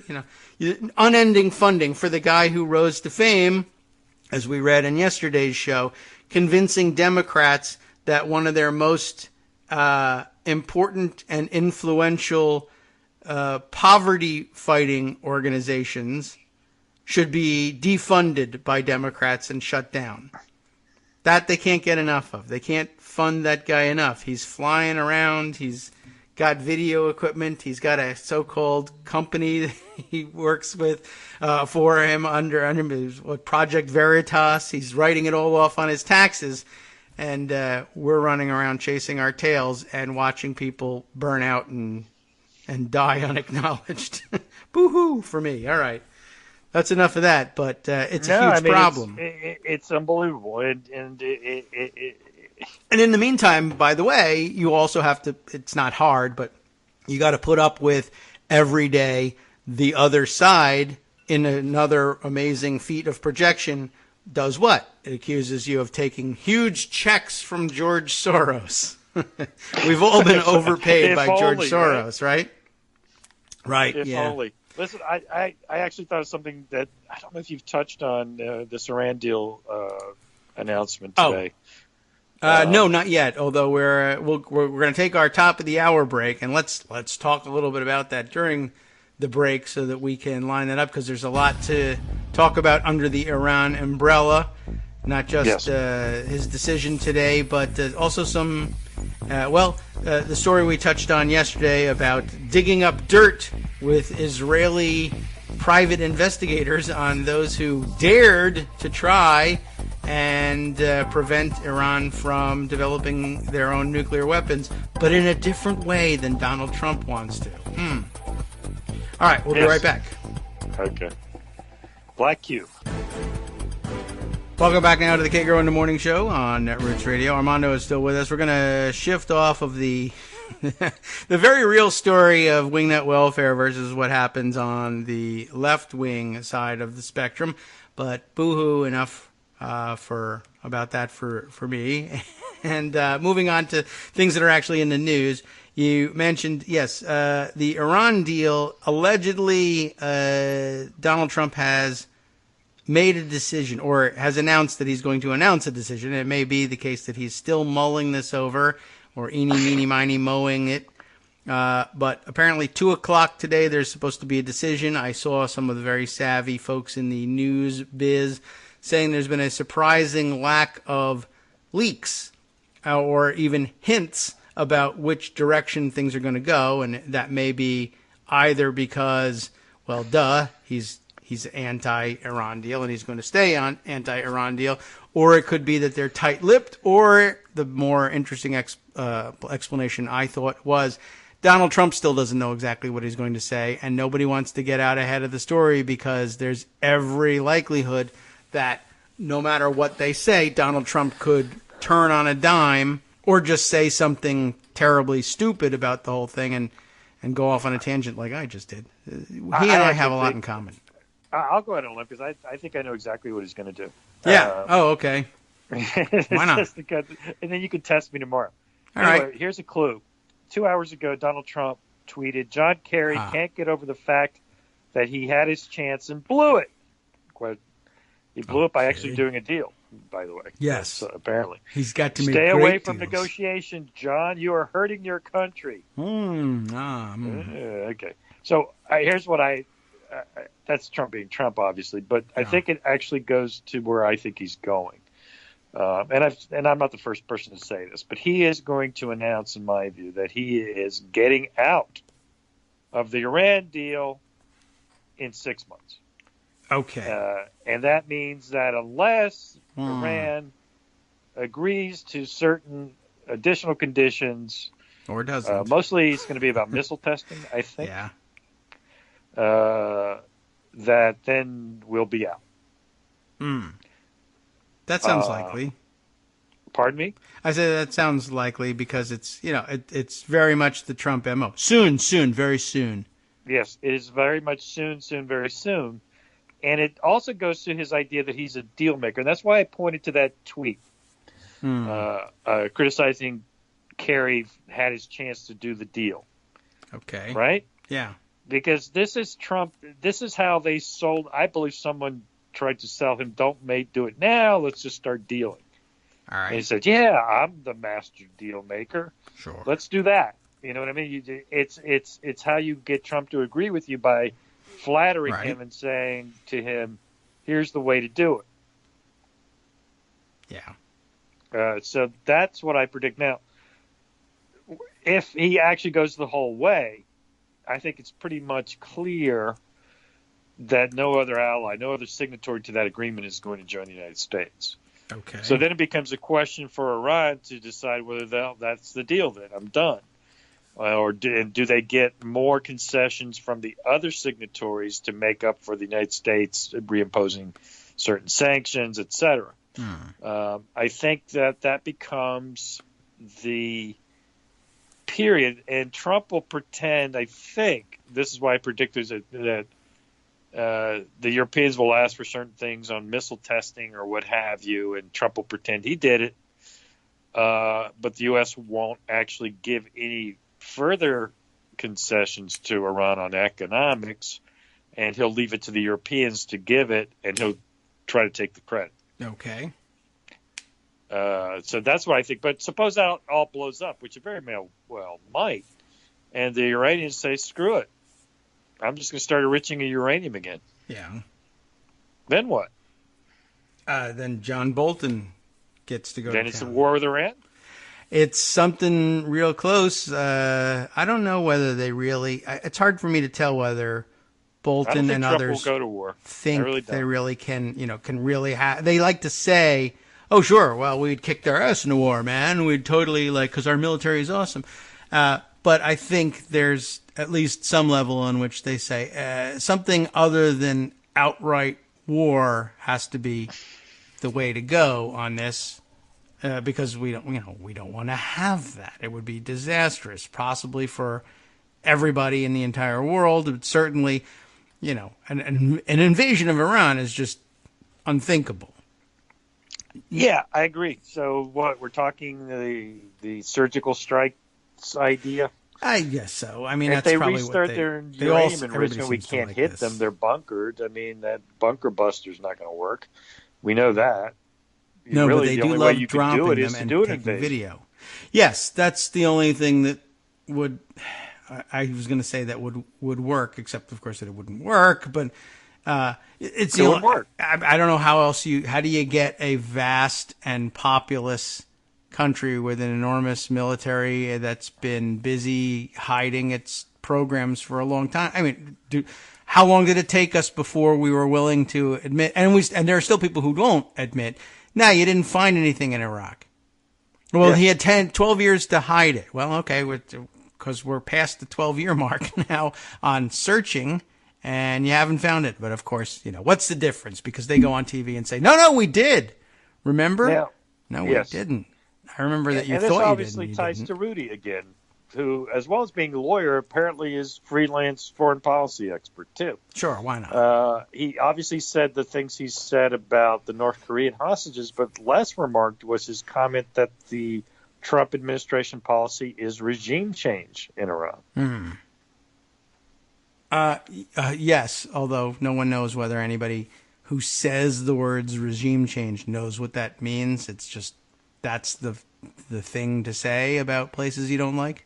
C: unending funding for the guy who rose to fame, as we read in yesterday's show, convincing Democrats that one of their most important and influential poverty-fighting organizations should be defunded by Democrats and shut down. That they can't get enough of. They can't fund that guy enough. He's flying around. He's got video equipment. He's got a so-called company that he works with for him under Project Veritas. He's writing it all off on his taxes. And we're running around chasing our tails and watching people burn out and die unacknowledged. Boo-hoo for me. All right. That's enough of that, but it's a huge problem.
D: It's unbelievable. And
C: in the meantime, by the way, you also have to, it's not hard, but you got to put up with every day the other side, in another amazing feat of projection, does what? It accuses you of taking huge checks from George Soros. We've all been overpaid by George Soros, right? Right.
D: If
C: yeah.
D: only. Listen, I actually thought of something that I don't know if you've touched on this Iran deal announcement today.
C: No, not yet. Although we're going to take our top of the hour break, and let's talk a little bit about that during the break so that we can line that up, because there's a lot to talk about under the Iran umbrella. Not just his decision today, but also some, the story we touched on yesterday about digging up dirt with Israeli private investigators on those who dared to try and prevent Iran from developing their own nuclear weapons, but in a different way than Donald Trump wants to. All right, we'll be right back.
D: Okay. Black Cube.
C: Welcome back now to the Kagro in the Morning Show on Netroots Radio. Armando is still with us. We're going to shift off of the the very real story of wingnut welfare versus what happens on the left-wing side of the spectrum. But boo-hoo, enough about that for me. And moving on to things that are actually in the news. You mentioned, the Iran deal. Allegedly, Donald Trump has made a decision, or has announced that he's going to announce a decision. It may be the case that he's still mulling this over, or eeny, meeny, miny, mowing it. But apparently 2 o'clock today, there's supposed to be a decision. I saw some of the very savvy folks in the news biz saying there's been a surprising lack of leaks or even hints about which direction things are going to go. And that may be either because, he's anti-Iran deal and he's going to stay on anti-Iran deal, or it could be that they're tight-lipped, or the more interesting explanation I thought was Donald Trump still doesn't know exactly what he's going to say, and nobody wants to get out ahead of the story because there's every likelihood that no matter what they say, Donald Trump could turn on a dime or just say something terribly stupid about the whole thing and go off on a tangent like I just did. He and I have a lot in common.
D: I'll go ahead and limp because I think I know exactly what he's going to do.
C: Yeah. Okay. Why not?
D: And then you can test me tomorrow.
C: All right.
D: Here's a clue. 2 hours ago, Donald Trump tweeted, John Kerry can't get over the fact that he had his chance and blew it. He blew it by actually doing a deal, by the way.
C: Yes.
D: Apparently.
C: He's got to make
D: Stay
C: great
D: away from
C: deals.
D: Negotiations, John. You are hurting your country. Okay. So here's what that's Trump being Trump, obviously, but I think it actually goes to where I think he's going. And I'm not the first person to say this, but he is going to announce, in my view, that he is getting out of the Iran deal in 6 months.
C: Okay.
D: And that means that unless Iran agrees to certain additional conditions,
C: or doesn't,
D: mostly it's going to be about missile testing, I think.
C: Yeah.
D: That then we'll be out.
C: That sounds likely.
D: Pardon me?
C: I say that sounds likely because it's it's very much the Trump MO. Soon, very soon.
D: Yes, it is very much soon, very soon. And it also goes to his idea that he's a deal maker. And that's why I pointed to that tweet criticizing Kerry had his chance to do the deal.
C: Okay.
D: Right?
C: Yeah.
D: Because this is Trump. This is how they sold. I believe someone tried to sell him, don't do it now. Let's just start dealing.
C: All right.
D: And he said, yeah, I'm the master deal maker.
C: Sure.
D: Let's do that. You know what I mean? It's how you get Trump to agree with you by flattering him and saying to him, here's the way to do
C: it.
D: Yeah. So that's what I predict. Now, if he actually goes the whole way, I think it's pretty much clear that no other ally, no other signatory to that agreement is going to join the United States.
C: Okay.
D: So then it becomes a question for Iran to decide whether that's the deal then. I'm done. Or do they get more concessions from the other signatories to make up for the United States reimposing certain sanctions, et cetera? I think that becomes the period, and Trump will pretend, I think, this is why I predict that the Europeans will ask for certain things on missile testing or what have you, and Trump will pretend he did it, but the U.S. won't actually give any further concessions to Iran on economics, and he'll leave it to the Europeans to give it, and he'll try to take the credit.
C: Okay.
D: So that's what I think. But suppose that all blows up, which it very well might, and the Iranians say, screw it. I'm just going to start enriching uranium again.
C: Yeah.
D: Then what?
C: Then John Bolton gets to go
D: Then
C: to
D: it's
C: town.
D: a war with Iran?
C: It's something real close. I don't know whether they really... It's hard for me to tell whether Bolton and
D: Trump
C: others
D: will go to war.
C: think they really can really have... They like to say, oh, sure, well, we'd kicked our ass in the war, man. We'd totally, because our military is awesome. But I think there's at least some level on which they say something other than outright war has to be the way to go on this. Because we don't want to have that. It would be disastrous, possibly for everybody in the entire world. But certainly, an invasion of Iran is just unthinkable.
D: Yeah, I agree. So what we're talking the surgical strikes idea?
C: I guess so. I mean,
D: if
C: that's
D: they
C: probably
D: restart
C: what
D: their uranium enrichment, we can't hit them. They're bunkered. I mean, that bunker buster's not going to work. We know that.
C: No,
D: really,
C: but they
D: the
C: do
D: only
C: love
D: way you
C: dropping
D: can do it
C: them
D: is to
C: and
D: do an
C: taking
D: invasion.
C: video. Yes, that's the only thing that would. I was going to say that would work, except of course that it wouldn't work. But it
D: wouldn't work.
C: I don't know how else how do you get a vast and populous country with an enormous military that's been busy hiding its programs for a long time? I mean, how long did it take us before we were willing to admit? And there are still people who won't admit. No, you didn't find anything in Iraq. Well, he had 12 years to hide it. Well, okay, because we're past the 12-year mark now on searching, and you haven't found it. But, of course, what's the difference? Because they go on TV and say, no, we did. Remember? No, we didn't. I remember that you thought you did.
D: And this obviously ties to Rudy again, who, as well as being a lawyer, apparently is freelance foreign policy expert, too.
C: Sure, why not?
D: He obviously said the things he said about the North Korean hostages, but less remarked was his comment that the Trump administration policy is regime change in Iran.
C: Yes, although no one knows whether anybody who says the words regime change knows what that means. It's just that's the thing to say about places you don't like.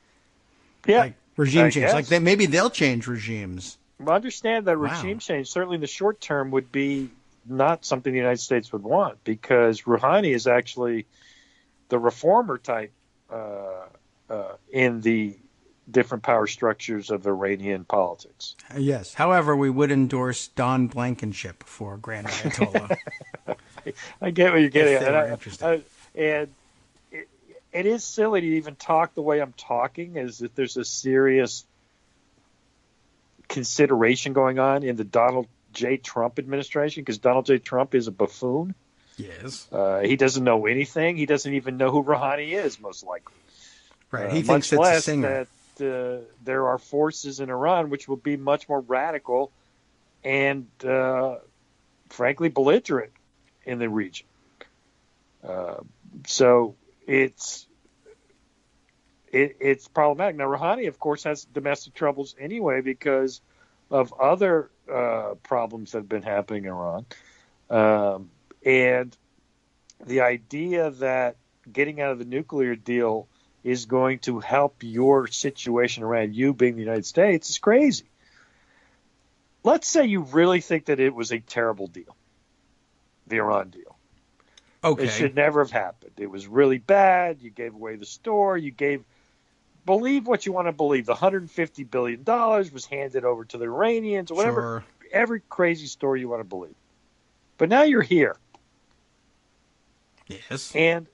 D: Yeah,
C: like regime change.
D: Guess.
C: Like maybe they'll change regimes.
D: Well, understand that regime change, certainly in the short term, would be not something the United States would want, because Rouhani is actually the reformer type in the different power structures of Iranian politics.
C: Yes. However, we would endorse Don Blankenship for Grand Ayatollah.
D: I get what you're getting
C: at.
D: And it is silly to even talk the way I'm talking, as if there's a serious consideration going on in the Donald J. Trump administration, because Donald J. Trump is a buffoon.
C: Yes.
D: He doesn't know anything. He doesn't even know who Rouhani is, most likely.
C: Right. He thinks it's a singer.
D: That there are forces in Iran which will be much more radical and frankly, belligerent in the region. So it's problematic. Now, Rouhani, of course, has domestic troubles anyway because of other problems that have been happening in Iran. And the idea that getting out of the nuclear deal is going to help your situation around you being the United States is crazy. Let's say you really think that it was a terrible deal, the Iran deal.
C: Okay.
D: It should never have happened. It was really bad. You gave away the store. Believe what you want to believe. The $150 billion was handed over to the Iranians, or whatever.
C: Sure.
D: Every crazy story you want to believe. But now you're here.
C: Yes.
D: And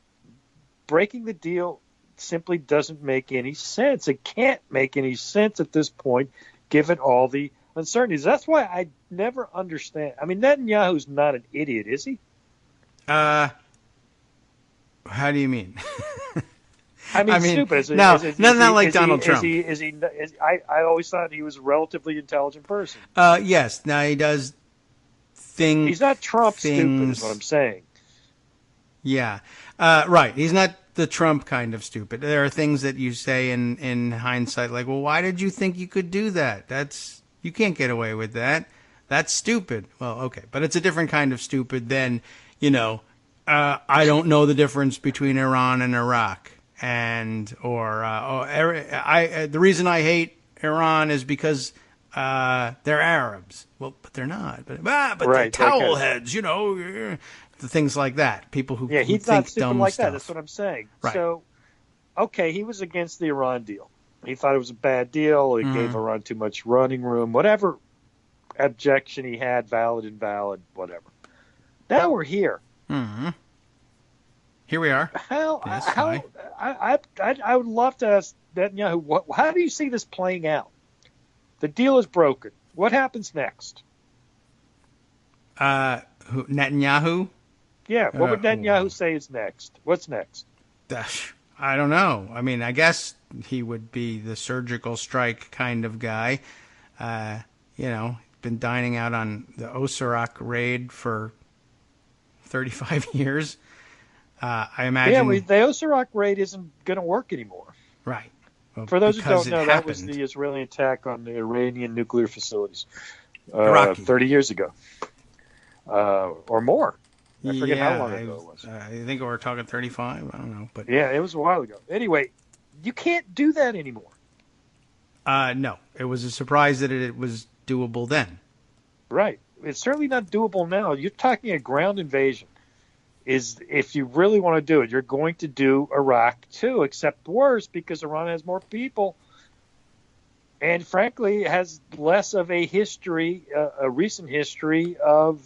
D: breaking the deal simply doesn't make any sense. It can't make any sense at this point, given all the uncertainties. That's why I never understand. I mean, Netanyahu's not an idiot, is he?
C: How do you mean?
D: I mean, stupid.
C: Not like Donald Trump.
D: I always thought he was a relatively intelligent person.
C: Yes. Now he does things.
D: He's not Trump stupid, is what I'm saying.
C: Yeah. Right. He's not the Trump kind of stupid. There are things that you say in hindsight, like, well, why did you think you could do that? You can't get away with that. That's stupid. Well, okay. But it's a different kind of stupid than, I don't know the difference between Iran and Iraq. The reason I hate Iran is because they're Arabs. Well, but they're not. But right, they're towel heads, the things like that. People who
D: he's
C: think
D: not stupid
C: dumb
D: like
C: stuff.
D: that. That's what I'm saying.
C: Right.
D: So, okay, he was against the Iran deal. He thought it was a bad deal. It gave Iran too much running room. Whatever objection he had, valid, invalid, whatever. Now we're here.
C: Mm-hmm. Here we are.
D: I would love to ask Netanyahu, how do you see this playing out? The deal is broken. What happens next?
C: Netanyahu?
D: Yeah, what would Netanyahu say is next? What's next?
C: I don't know. I mean, I guess he would be the surgical strike kind of guy. Been dining out on the Osirak raid for 35 years. I imagine.
D: Yeah, the Osirak raid isn't going to work anymore.
C: Right. Well,
D: for those who don't know, that was the Israeli attack on the Iranian nuclear facilities 30 years ago. Or more. I forget how long ago it was.
C: I think we're talking 35. I don't know. But
D: yeah, it was a while ago. Anyway, you can't do that anymore.
C: No. It was a surprise that it was doable then.
D: Right. It's certainly not doable now. You're talking a ground invasion. If you really want to do it, you're going to do Iraq too, except worse because Iran has more people and frankly has less of a history, a recent history of,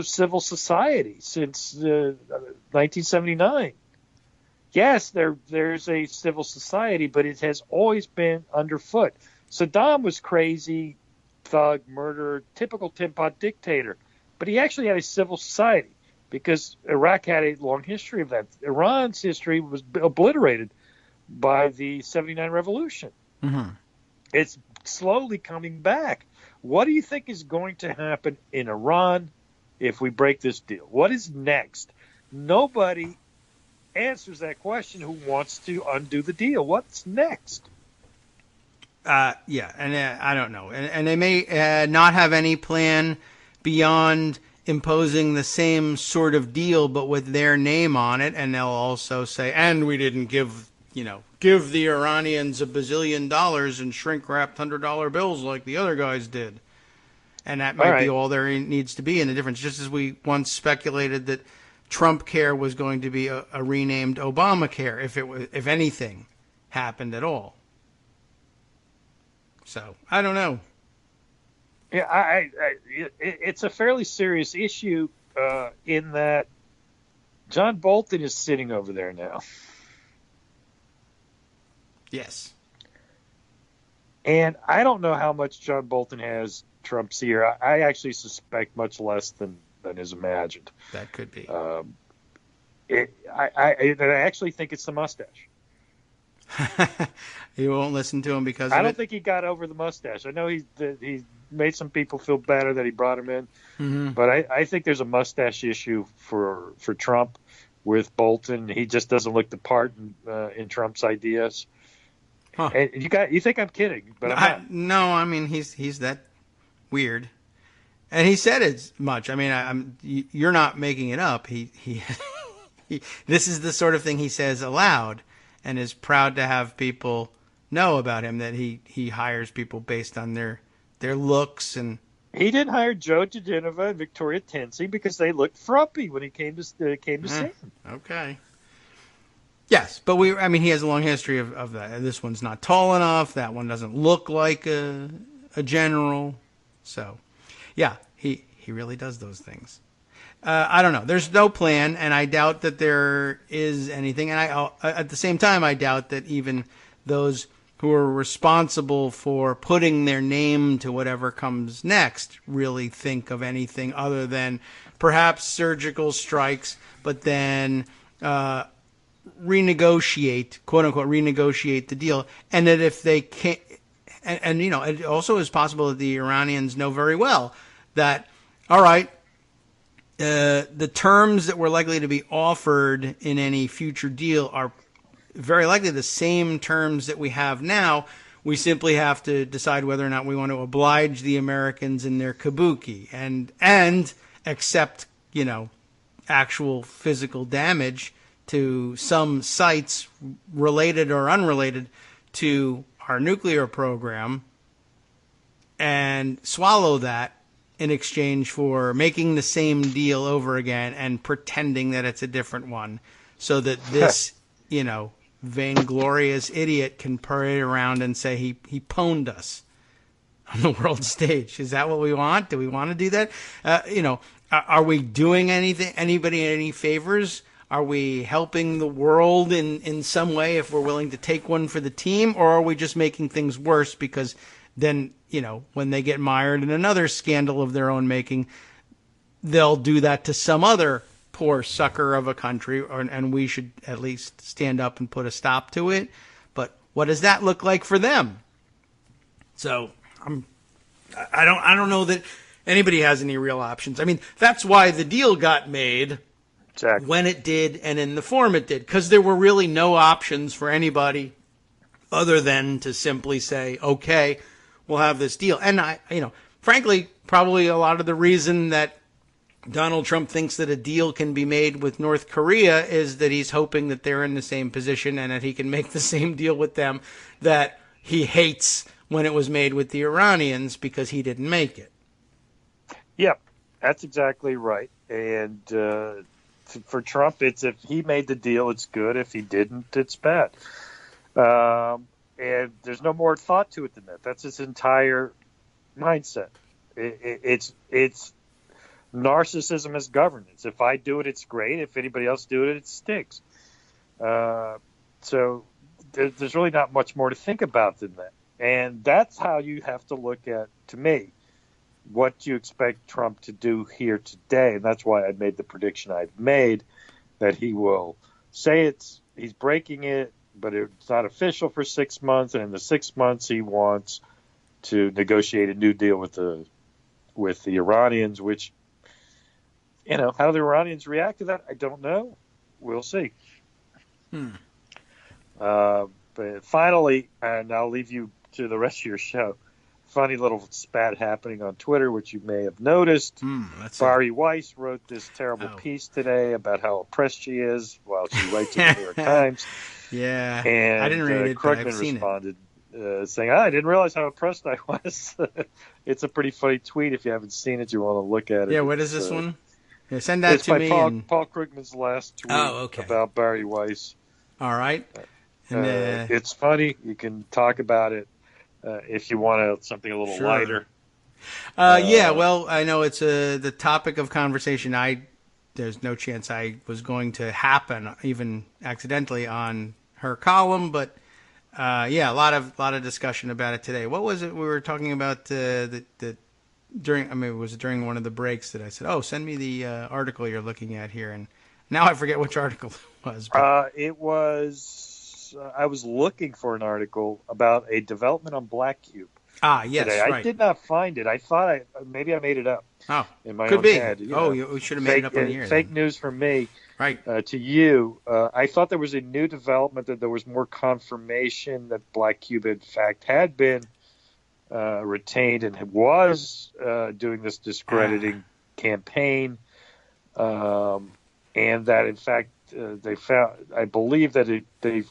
D: civil society since 1979. Yes, there's a civil society, but it has always been underfoot. Saddam was crazy, thug, murderer, typical tin pot dictator, but he actually had a civil society. Because Iraq had a long history of that. Iran's history was obliterated by the 79 revolution.
C: Mm-hmm.
D: It's slowly coming back. What do you think is going to happen in Iran if we break this deal? What is next? Nobody answers that question who wants to undo the deal. What's next?
C: I don't know. And they may not have any plan beyond imposing the same sort of deal but with their name on it, and they'll also say, and we didn't give the Iranians $1 bazillion in shrink-wrapped $100 bills like the other guys did. And that might be all there needs to be in the difference, just as we once speculated that Trump Care was going to be a renamed Obamacare if anything happened at all. So, I don't know.
D: Yeah, it's a fairly serious issue in that John Bolton is sitting over there now.
C: Yes.
D: And I don't know how much John Bolton has Trump's ear. I actually suspect much less than is imagined.
C: That could be.
D: I actually think it's the mustache.
C: You won't listen to him because
D: I don't think he got over the mustache. I know he's made some people feel better that he brought him in.
C: Mm-hmm.
D: But I think there's a mustache issue for Trump with Bolton. He just doesn't look the part in Trump's ideas.
C: Huh.
D: And you think I'm kidding, but I'm not.
C: No, I mean he's that weird, and he said as much. I mean, you're not making it up. He this is the sort of thing he says aloud, and is proud to have people know about him, that he hires people based on their looks. And
D: he didn't hire Joe DeGenova and Victoria Tensey because they looked frumpy when he came to see him.
C: Okay. Yes, but he has a long history of that. This one's not tall enough. That one doesn't look like a general. So, yeah, he really does those things. I don't know. There's no plan, and I doubt that there is anything. And at the same time, I doubt that even those who are responsible for putting their name to whatever comes next really think of anything other than perhaps surgical strikes, but then renegotiate, quote unquote, renegotiate the deal. And that if they can't, and it also is possible that the Iranians know very well that, all right, the terms that were likely to be offered in any future deal are very likely the same terms that we have now. We simply have to decide whether or not we want to oblige the Americans in their kabuki and accept, actual physical damage to some sites related or unrelated to our nuclear program, and swallow that in exchange for making the same deal over again and pretending that it's a different one, so that this, vainglorious idiot can parade around and say he pwned us on the world stage. Is that what we want? Do we want to do that? Are we doing anybody any favors? Are we helping the world in some way if we're willing to take one for the team? Or are we just making things worse because then, when they get mired in another scandal of their own making, they'll do that to some other poor sucker of a country, and we should at least stand up and put a stop to it. But what does that look like for them? So I don't know that anybody has any real options. I mean, that's why the deal got made.
D: Exactly.
C: When it did and in the form it did, because there were really no options for anybody other than to simply say, okay, we'll have this deal. And frankly, probably a lot of the reason that Donald Trump thinks that a deal can be made with North Korea is that he's hoping that they're in the same position and that he can make the same deal with them that he hates when it was made with the Iranians because he didn't make it.
D: Yep, that's exactly right. And for Trump, it's if he made the deal, it's good. If he didn't, it's bad. And there's no more thought to it than that. That's his entire mindset. It's narcissism as governance. If I do it, it's great. If anybody else do it, it stinks. So there's really not much more to think about than that. And that's how you have to look at, to me, what you expect Trump to do here today. And that's why I made the prediction I've made, that he will say he's breaking it, but it's not official for 6 months. And in the 6 months, he wants to negotiate a new deal with the Iranians, which, how the Iranians react to that, I don't know. We'll see. But finally, and I'll leave you to the rest of your show, funny little spat happening on Twitter, which you may have noticed. Bari Weiss wrote this terrible piece today about how oppressed she is while she writes in the New York Times.
C: Yeah,
D: and
C: I didn't read it, but I've seen
D: responded, saying, I didn't realize how oppressed I was. It's a pretty funny tweet. If you haven't seen it, you want to look at it.
C: Yeah, what is this one? Yeah, send that to me.
D: It's by Paul Krugman's last tweet about Bari Weiss.
C: All right. And,
D: it's funny. You can talk about it. If you want something a little lighter.
C: Well, I know it's the topic of conversation. There's no chance I was going to happen, even accidentally, on her column. But a lot of discussion about it today. What was it we were talking about? During was it during one of the breaks that I said, "Oh, send me the article you're looking at here," and now I forget which article it was.
D: It was. I was looking for an article about a development on Black Cube.
C: Yes,
D: today.
C: right.
D: I did not find it. I thought maybe I made it up.
C: Oh,
D: in my
C: could
D: own
C: be.
D: head.
C: We should have made it up on the air.
D: Fake
C: then.
D: news from me.
C: Right.
D: To you, I thought there was a new development, that there was more confirmation that Black Cuba, in fact, had been retained and was doing this discrediting campaign, and that, in fact, they found. I believe that they've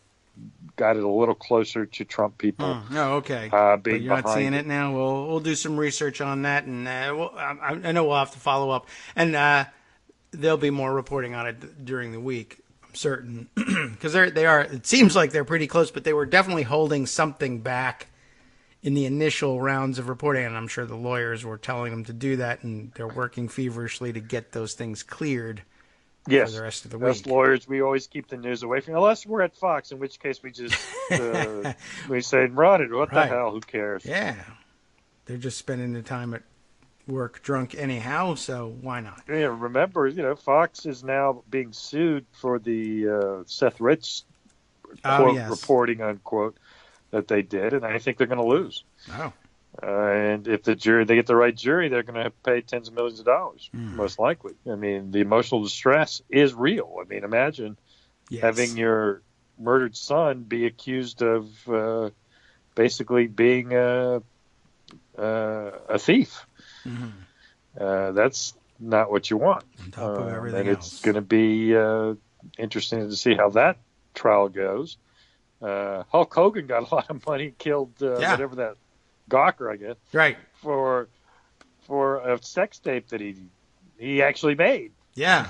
D: got it a little closer to Trump people.
C: Oh, okay.
D: But
C: you're not seeing it now. We'll do some research on that, and I know we'll have to follow up, and there'll be more reporting on it during the week. I'm certain, because they are. It seems like they're pretty close, but they were definitely holding something back in the initial rounds of reporting, and I'm sure the lawyers were telling them to do that, and they're working feverishly to get those things cleared.
D: Yes,
C: for the rest of the week.
D: Us lawyers, we always keep the news away from, unless we're at Fox, in which case we just we say, run it. What the hell? Who cares?
C: Yeah, they're just spending the time at work drunk anyhow, so why not?
D: Yeah, remember, Fox is now being sued for the Seth Rich quote, reporting, unquote, that they did, and I think they're going to lose.
C: Oh.
D: And if they get the right jury, they're going to have to pay tens of millions of dollars, most likely. I mean, the emotional distress is real. I mean, imagine having your murdered son be accused of basically being a thief. Mm-hmm. That's not what you want.
C: On top of everything
D: and
C: else.
D: It's going to be interesting to see how that trial goes. Hulk Hogan got a lot of money, killed whatever that Gawker, I guess,
C: right,
D: for a sex tape that he actually made.
C: Yeah.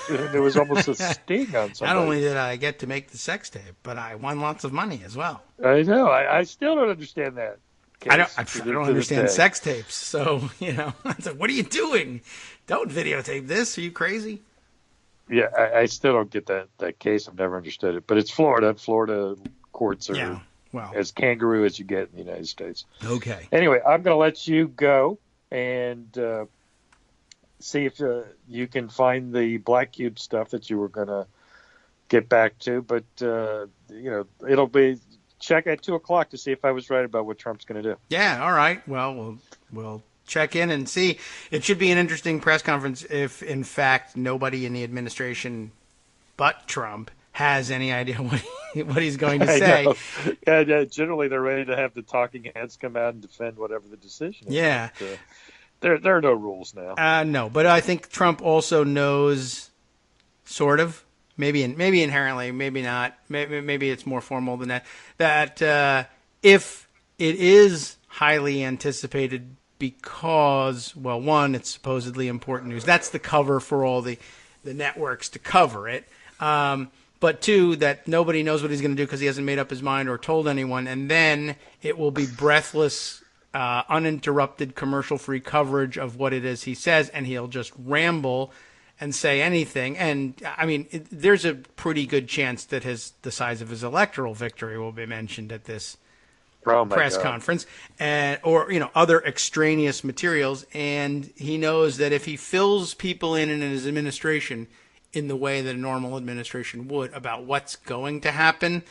D: There was almost a sting on somebody.
C: Not only did I get to make the sex tape, but I won lots of money as well.
D: I know. I still don't understand that.
C: I don't understand sex tapes. So, I said, what are you doing? Don't videotape this. Are you crazy?
D: Yeah, I still don't get that case. I've never understood it. But it's Florida. Florida courts are as kangaroo as you get in the United States.
C: Okay.
D: Anyway, I'm going to let you go and see if you can find the Black Cube stuff that you were going to get back to. But, it'll be check at 2:00 to see if I was right about what Trump's going to do.
C: Yeah, all right. Well, we'll check in and see. It should be an interesting press conference if, in fact, nobody in the administration but Trump has any idea what he's going to say.
D: Yeah, generally, they're ready to have the talking heads come out and defend whatever the decision is.
C: Yeah.
D: But, there are no rules now.
C: No, but I think Trump also knows, sort of, maybe inherently, maybe not, maybe it's more formal than that if it is highly anticipated because, well, one, it's supposedly important news. That's the cover for all the networks to cover it. But two, that nobody knows what he's going to do because he hasn't made up his mind or told anyone. And then it will be breathless, uninterrupted, commercial-free coverage of what it is he says, and he'll just ramble and say anything. And, I mean, there's a pretty good chance that the size of his electoral victory will be mentioned at this press conference, or other extraneous materials. And he knows that if he fills people in his administration in the way that a normal administration would about what's going to happen,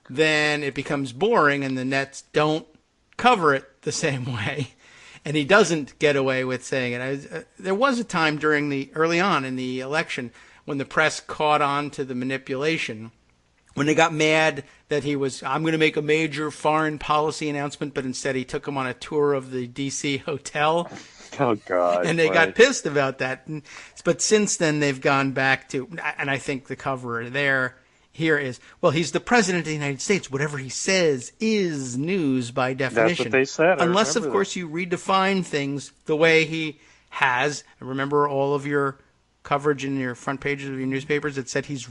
C: then it becomes boring and the nets don't cover it the same way. And he doesn't get away with saying it. There was a time early on in the election when the press caught on to the manipulation, when they got mad that I'm going to make a major foreign policy announcement, but instead he took them on a tour of the D.C. hotel.
D: Oh, God.
C: And they got pissed about that. But since then, they've gone back to, and I think the cover here is, well, he's the president of the United States. Whatever he says is news by definition.
D: That's what they said.
C: Unless, of course, you redefine things the way he has. Remember all of your coverage in your front pages of your newspapers that said he's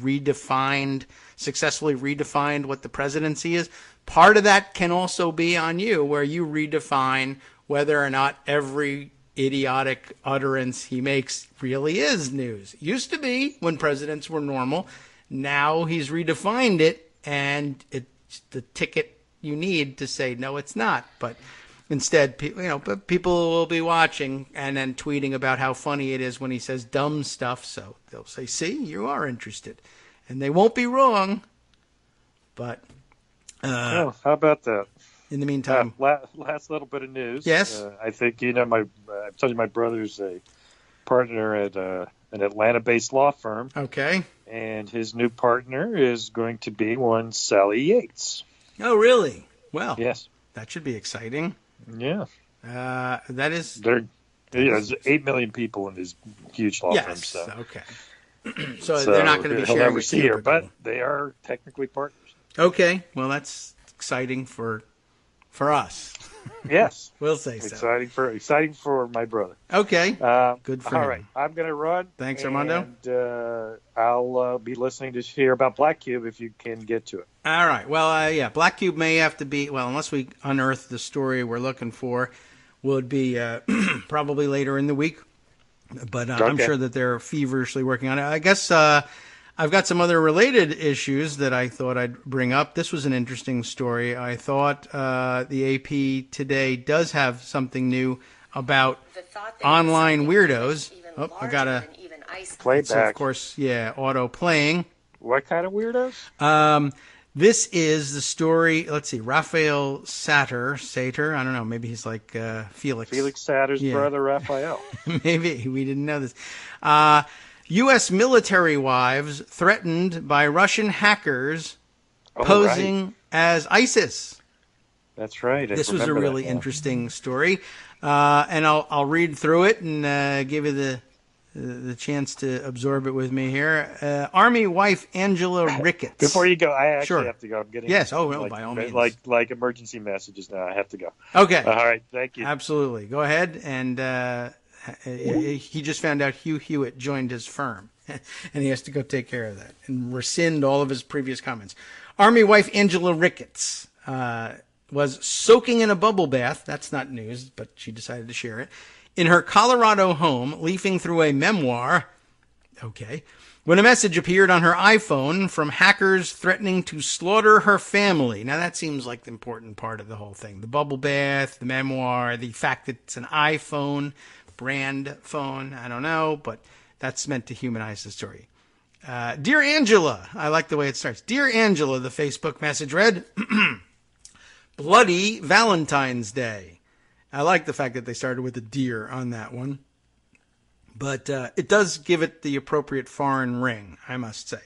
C: successfully redefined what the presidency is. Part of that can also be on you, where you redefine whether or not every idiotic utterance he makes really is news. It used to be when presidents were normal. Now he's redefined it, and it's the ticket you need to say, no, it's not. But instead, people will be watching and then tweeting about how funny it is when he says dumb stuff. So they'll say, see, you are interested. And they won't be wrong. But
D: how about that?
C: in the meantime?
D: Last little bit of news.
C: Yes.
D: I think I told you my brother's a partner at an Atlanta-based law firm.
C: Okay.
D: And his new partner is going to be one Sally Yates.
C: Oh, really? Well,
D: yes.
C: That should be exciting.
D: Yeah.
C: That is.
D: There's 8 million people in his huge law firm. So.
C: Okay. so they're not going to be sharing
D: never see her, but they are technically partners.
C: Okay. Well, that's exciting for us.
D: Yes.
C: We'll say so.
D: Exciting for my brother.
C: Okay. Good for him.
D: All right. I'm going to run.
C: Thanks, Armando.
D: And I'll be listening to hear about Black Cube if you can get to it.
C: All right. Well, Black Cube may have to be, unless we unearth the story we're looking for, would be probably later in the week. But I'm sure that they're feverishly working on it. I guess I've got some other related issues that I thought I'd bring up. This was an interesting story. I thought the AP today does have something new about online weirdos. Oh, I got a
D: playback.
C: Of course, auto playing.
D: What kind of weirdos?
C: This is the story. Let's see, Raphael Sater. I don't know. Maybe he's like Felix.
D: Felix Satter's brother, Raphael.
C: Maybe we didn't know this. U.S. military wives threatened by Russian hackers posing as ISIS.
D: That's right.
C: This was a really interesting story, and I'll read through it and give you the chance to absorb it with me here. Army wife Angela Ricketts.
D: Before you go, I actually have to go. I'm getting
C: by all means.
D: Like emergency messages now. I have to go.
C: Okay.
D: All right. Thank you.
C: Absolutely. Go ahead. And he just found out Hugh Hewitt joined his firm, and he has to go take care of that and rescind all of his previous comments. Army wife Angela Ricketts was soaking in a bubble bath. That's not news, but she decided to share it. In her Colorado home, leafing through a memoir, when a message appeared on her iPhone from hackers threatening to slaughter her family. Now, that seems like the important part of the whole thing. The bubble bath, the memoir, the fact that it's an iPhone, brand phone, I don't know, but that's meant to humanize the story. Dear Angela, I like the way it starts. Dear Angela, the Facebook message read, Bloody Valentine's Day. I like the fact that they started with a deer on that one. But it does give it the appropriate foreign ring, I must say.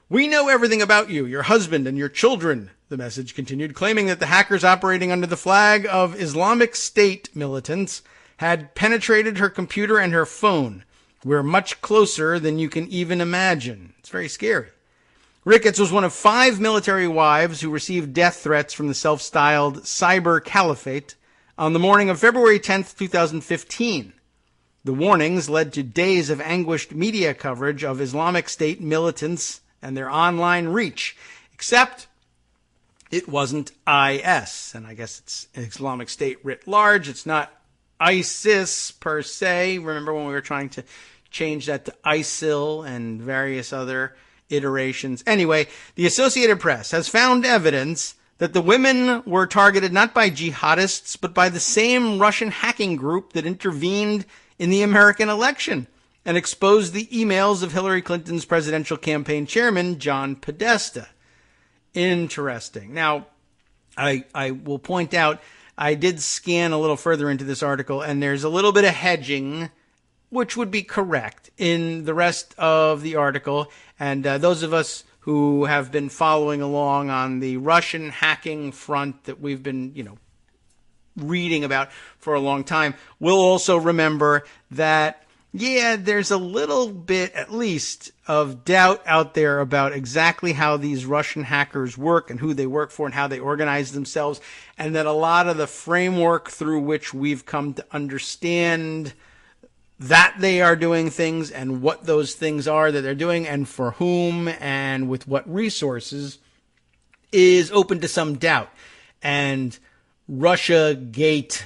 C: We know everything about you, your husband, and your children, the message continued, claiming that the hackers operating under the flag of Islamic State militants had penetrated her computer and her phone. We're much closer than you can even imagine. It's very scary. Ricketts was one of 5 military wives who received death threats from the self-styled Cyber Caliphate on the morning of February 10th, 2015. The warnings led to days of anguished media coverage of Islamic State militants and their online reach, except it wasn't IS, and I guess it's Islamic State writ large. It's not ISIS per se. Remember when we were trying to change that to ISIL and various other iterations? Anyway, the Associated Press has found evidence that the women were targeted not by jihadists, but by the same Russian hacking group that intervened in the American election and exposed the emails of Hillary Clinton's presidential campaign chairman, John Podesta. Interesting. Now, I will point out, I did scan a little further into this article, and there's a little bit of hedging, which would be correct in the rest of the article. And those of us who have been following along on the Russian hacking front that we've been, reading about for a long time, will also remember that, there's a little bit, at least, of doubt out there about exactly how these Russian hackers work and who they work for and how they organize themselves, and that a lot of the framework through which we've come to understand that they are doing things and what those things are that they're doing and for whom and with what resources is open to some doubt. And Russiagate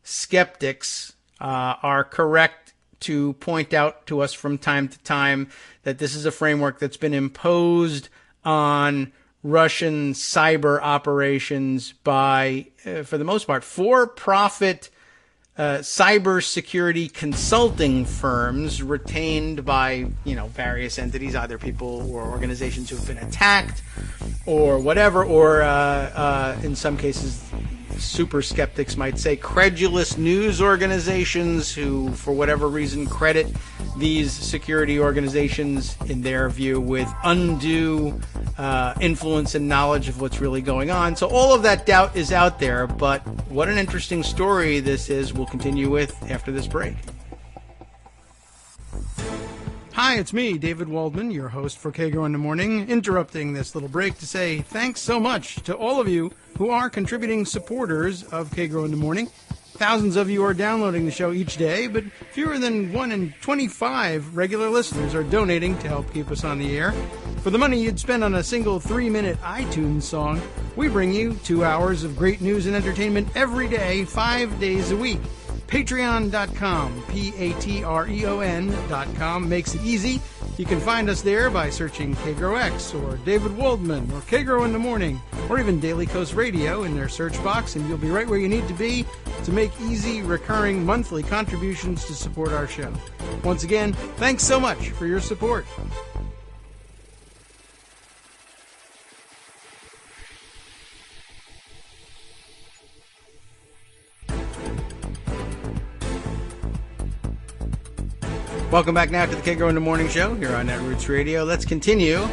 C: skeptics are correct to point out to us from time to time that this is a framework that's been imposed on Russian cyber operations by, for the most part, for-profit cybersecurity consulting firms retained by, various entities, either people or organizations who have been attacked or whatever, or in some cases, super skeptics might say, credulous news organizations who, for whatever reason, credit these security organizations, in their view, with undue influence and knowledge of what's really going on. So all of that doubt is out there, but what an interesting story this is. We'll continue with after this break. Hi, it's me, David Waldman, your host for Kagro in the Morning, interrupting this little break to say thanks so much to all of you who are contributing supporters of Kagro in the Morning. Thousands of you are downloading the show each day, but fewer than 1 in 25 regular listeners are donating to help keep us on the air. For the money you'd spend on a single 3-minute iTunes song, we bring you 2 hours of great news and entertainment every day, 5 days a week. Patreon.com, Patreon.com makes it easy. You can find us there by searching Kagro X or David Waldman or Kagro in the Morning or even Daily Coast Radio in their search box, and you'll be right where you need to be to make easy, recurring monthly contributions to support our show. Once again, thanks so much for your support. Welcome back now to the Kagro in the Morning Show here on Netroots Radio. Let's continue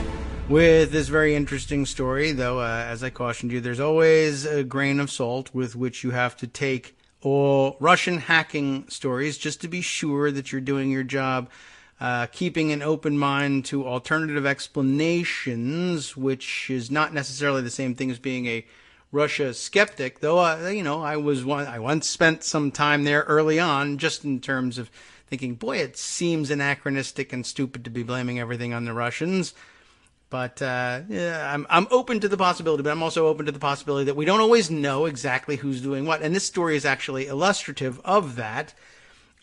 C: with this very interesting story, though, as I cautioned you, there's always a grain of salt with which you have to take all Russian hacking stories just to be sure that you're doing your job, keeping an open mind to alternative explanations, which is not necessarily the same thing as being a Russia skeptic, though, I once spent some time there early on, just in terms of thinking, boy, it seems anachronistic and stupid to be blaming everything on the Russians. But I'm open to the possibility, but I'm also open to the possibility that we don't always know exactly who's doing what. And this story is actually illustrative of that,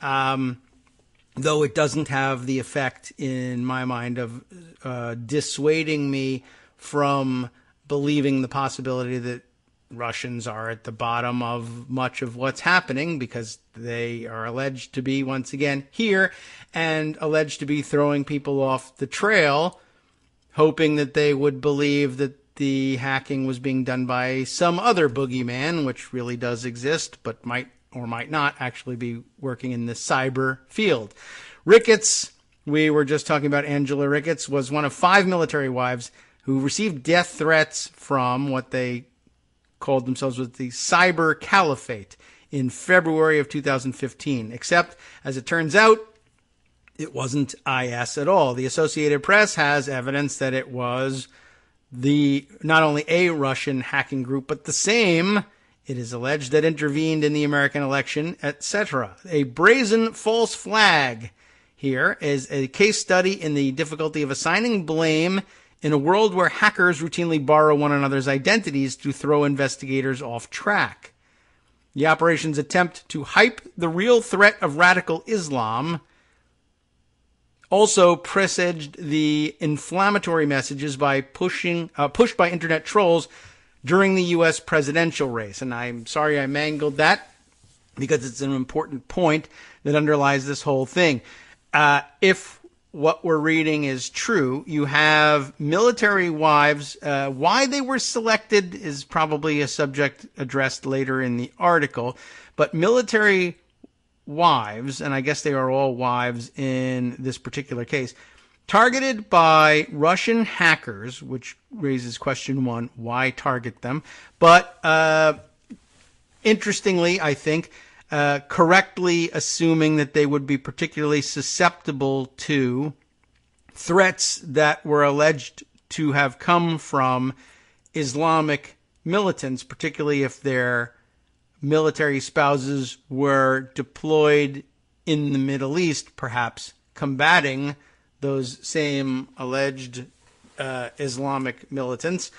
C: though it doesn't have the effect, in my mind, of dissuading me from believing the possibility that Russians are at the bottom of much of what's happening, because they are alleged to be, once again, here and alleged to be throwing people off the trail, hoping that they would believe that the hacking was being done by some other boogeyman, which really does exist, but might or might not actually be working in the cyber field. Ricketts, we were just talking about Angela Ricketts, was one of 5 military wives who received death threats from what they called themselves with the Cyber Caliphate in February of 2015. Except, as it turns out, it wasn't IS at all. The Associated Press has evidence that it was not only a Russian hacking group, but the same, it is alleged, that intervened in the American election, etc. A brazen false flag here is a case study in the difficulty of assigning blame in a world where hackers routinely borrow one another's identities to throw investigators off track. The operation's attempt to hype the real threat of radical Islam also presaged the inflammatory messages by pushed by internet trolls during the U.S. presidential race. And I'm sorry I mangled that, because it's an important point that underlies this whole thing. If what we're reading is true, you have military wives. Why they were selected is probably a subject addressed later in the article, but military wives, and I guess they are all wives in this particular case, targeted by Russian hackers, which raises question 1, why target them? But interestingly, I think, correctly assuming that they would be particularly susceptible to threats that were alleged to have come from Islamic militants, particularly if their military spouses were deployed in the Middle East, perhaps combating those same alleged Islamic militants.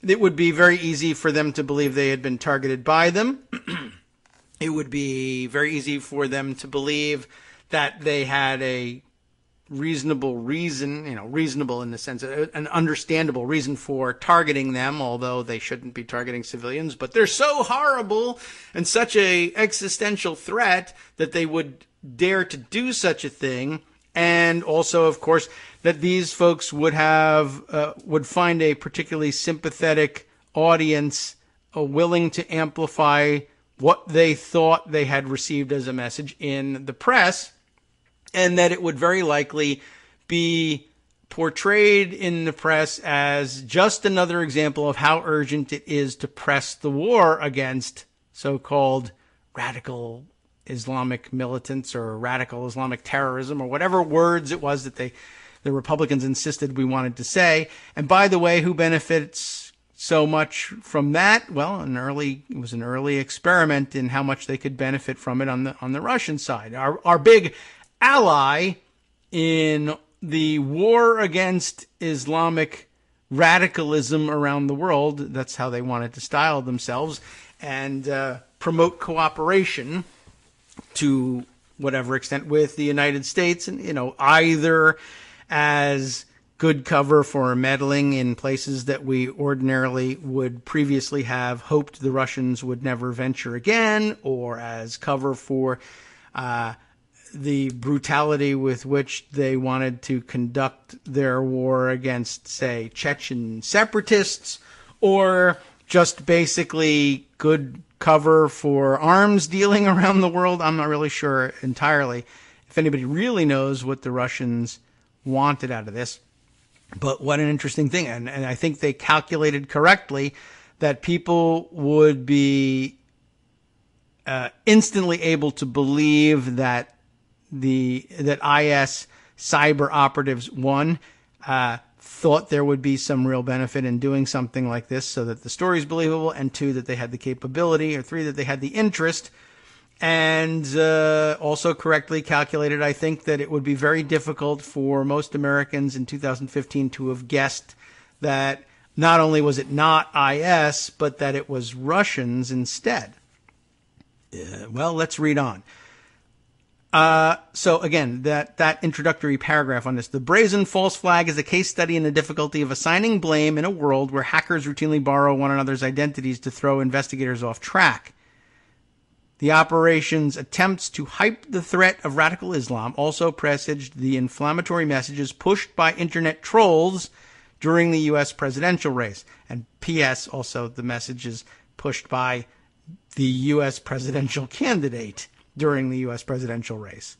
C: It would be very easy for them to believe they had been targeted by them. It would be very easy for them to believe that they had a reasonable reason, reasonable in the sense of an understandable reason for targeting them, although they shouldn't be targeting civilians, but they're so horrible and such a existential threat that they would dare to do such a thing. And also, of course, that these folks would find a particularly sympathetic audience willing to amplify what they thought they had received as a message in the press, and that it would very likely be portrayed in the press as just another example of how urgent it is to press the war against so-called radical Islamic militants or radical Islamic terrorism or whatever words it was that the Republicans insisted we wanted to say. And by the way, who benefits so much from that? Well, it was an early experiment in how much they could benefit from it on the Russian side. Our big ally in the war against Islamic radicalism around the world, that's how they wanted to style themselves, and promote cooperation to whatever extent with the United States, and either as good cover for meddling in places that we ordinarily would previously have hoped the Russians would never venture again, or as cover for the brutality with which they wanted to conduct their war against, say, Chechen separatists, or just basically good cover for arms dealing around the world. I'm not really sure entirely if anybody really knows what the Russians wanted out of this. But what an interesting thing. And I think they calculated correctly that people would be instantly able to believe that IS cyber operatives, one, thought there would be some real benefit in doing something like this so that the story is believable, and two, that they had the capability, or three, that they had the interest, and also correctly calculated, I think, that it would be very difficult for most Americans in 2015 to have guessed that not only was it not IS, but that it was Russians instead. Well, let's read on. So again, that introductory paragraph on this: the brazen false flag is a case study in the difficulty of assigning blame in a world where hackers routinely borrow one another's identities to throw investigators off track. The operation's attempts to hype the threat of radical Islam also presaged the inflammatory messages pushed by internet trolls during the U.S. presidential race. And P.S. also the messages pushed by the U.S. presidential candidate during the U.S. presidential race.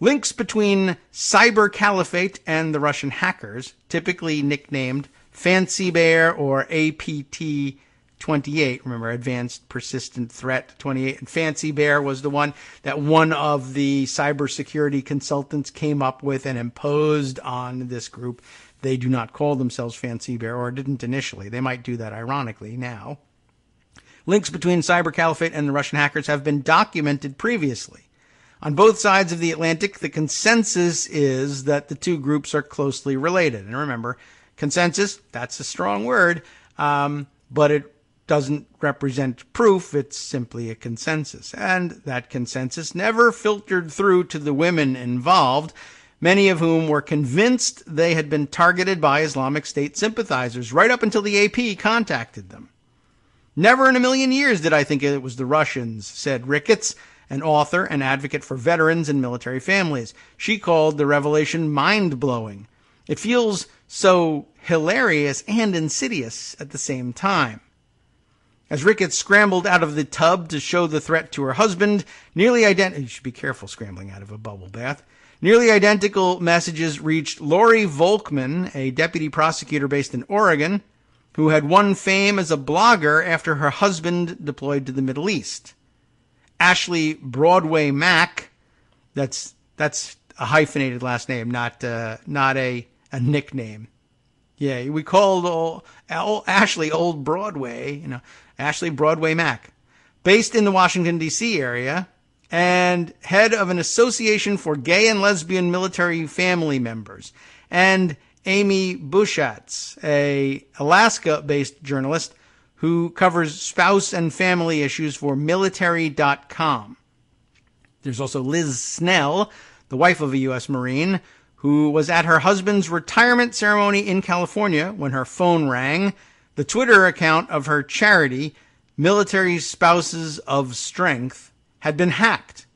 C: Links between Cyber Caliphate and the Russian hackers, typically nicknamed Fancy Bear or APT-28, remember, Advanced Persistent Threat 28, and Fancy Bear was the one that one of the cybersecurity consultants came up with and imposed on this group. They do not call themselves Fancy Bear, or didn't initially. They might do that ironically now. Links between Cyber Caliphate and the Russian hackers have been documented previously. On both sides of the Atlantic, the consensus is that the two groups are closely related. And remember, consensus, that's a strong word, but it doesn't represent proof. It's simply a consensus. And that consensus never filtered through to the women involved, many of whom were convinced they had been targeted by Islamic State sympathizers right up until the AP contacted them. Never in a million years did I think it was the Russians, said Ricketts, an author and advocate for veterans and military families. She called the revelation mind-blowing. It feels so hilarious and insidious at the same time. As Ricketts scrambled out of the tub to show the threat to her husband, you should be careful scrambling out of a bubble bath. Nearly identical messages reached Lori Volkman, a deputy prosecutor based in Oregon, who had won fame as a blogger after her husband deployed to the Middle East. Ashley Broadway Mack, that's a hyphenated last name, not a nickname. Yeah, we called Ashley Old Broadway, Ashley Broadway Mack, based in the Washington, D.C. area, and head of an association for gay and lesbian military family members, and Amy Bushatz, a Alaska-based journalist who covers spouse and family issues for military.com. There's also Liz Snell, the wife of a U.S. Marine, who was at her husband's retirement ceremony in California when her phone rang. The Twitter account of her charity, Military Spouses of Strength, had been hacked.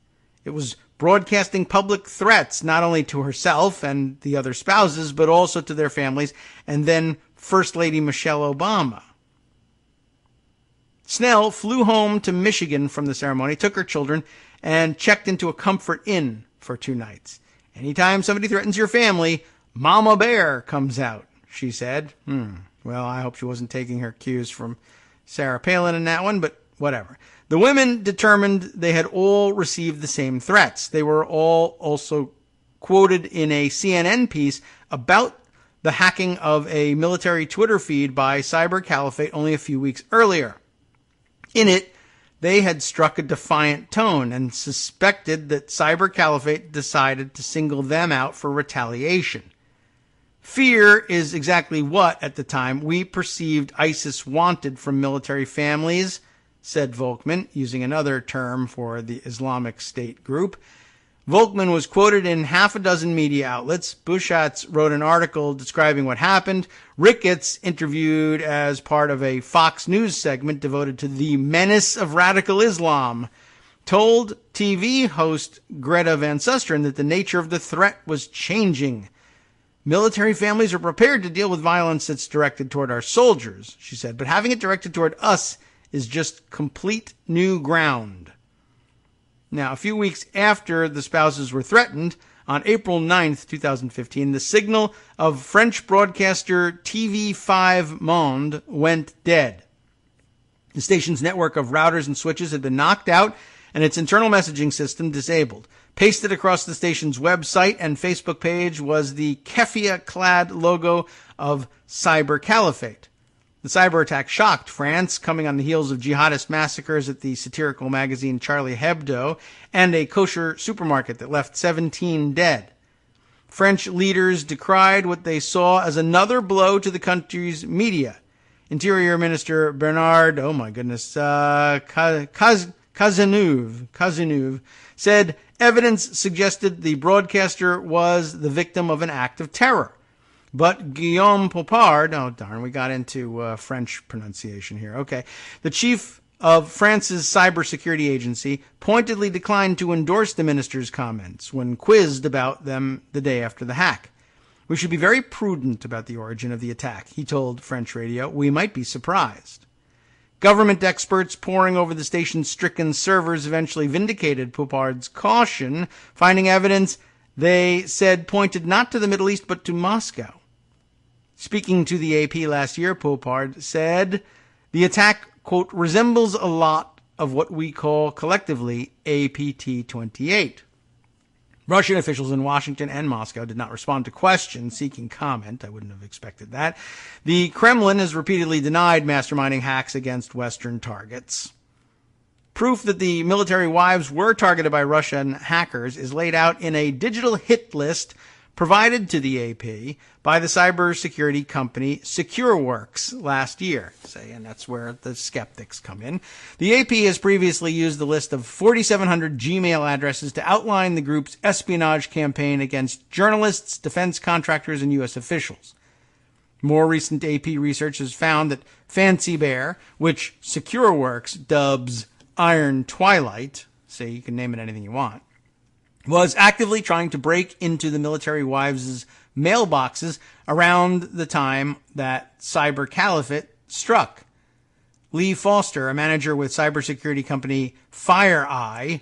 C: It was broadcasting public threats not only to herself and the other spouses, but also to their families, and then First Lady Michelle Obama. Snell flew home to Michigan from the ceremony, took her children, and checked into a comfort inn for 2 nights. Anytime somebody threatens your family, Mama Bear comes out, she said. Well, I hope she wasn't taking her cues from Sarah Palin in that one, but whatever. The women determined they had all received the same threats. They were all also quoted in a CNN piece about the hacking of a military Twitter feed by Cyber Caliphate only a few weeks earlier. In it, they had struck a defiant tone and suspected that Cyber Caliphate decided to single them out for retaliation. Fear is exactly what, at the time, we perceived ISIS wanted from military families, said Volkman, using another term for the Islamic State group. Volkman was quoted in half a dozen media outlets. Buschatz wrote an article describing what happened. Ricketts, interviewed as part of a Fox News segment devoted to the menace of radical Islam, told TV host Greta Van Susteren that the nature of the threat was changing. Military families are prepared to deal with violence that's directed toward our soldiers, she said, but having it directed toward us is just complete new ground. Now, a few weeks after the spouses were threatened, on April 9th, 2015, the signal of French broadcaster TV5 Monde went dead. The station's network of routers and switches had been knocked out and its internal messaging system disabled. Pasted across the station's website and Facebook page was the keffiyeh-clad logo of Cyber Caliphate. The cyber attack shocked France, coming on the heels of jihadist massacres at the satirical magazine Charlie Hebdo and a kosher supermarket that left 17 dead. French leaders decried what they saw as another blow to the country's media. Interior Minister Bernard, Cazeneuve said evidence suggested the broadcaster was the victim of an act of terror. But Guillaume Popard, we got into French pronunciation here. Okay. The chief of France's cybersecurity agency pointedly declined to endorse the minister's comments when quizzed about them the day after the hack. We should be very prudent about the origin of the attack, he told French radio. We might be surprised. Government experts poring over the station's stricken servers eventually vindicated Popard's caution, finding evidence they said pointed not to the Middle East but to Moscow. Speaking to the AP last year, Popard said, the attack, quote, resembles a lot of what we call collectively APT-28. Russian officials in Washington and Moscow did not respond to questions seeking comment. I wouldn't have expected that. The Kremlin has repeatedly denied masterminding hacks against Western targets. Proof that the military wives were targeted by Russian hackers is laid out in a digital hit list provided to the AP by the cybersecurity company SecureWorks last year. And that's where the skeptics come in. The AP has previously used the list of 4,700 Gmail addresses to outline the group's espionage campaign against journalists, defense contractors, and U.S. officials. More recent AP research has found that Fancy Bear, which SecureWorks dubs Iron Twilight, say you can name it anything you want, was actively trying to break into the military wives' mailboxes around the time that Cyber Caliphate struck. Lee Foster, a manager with cybersecurity company FireEye,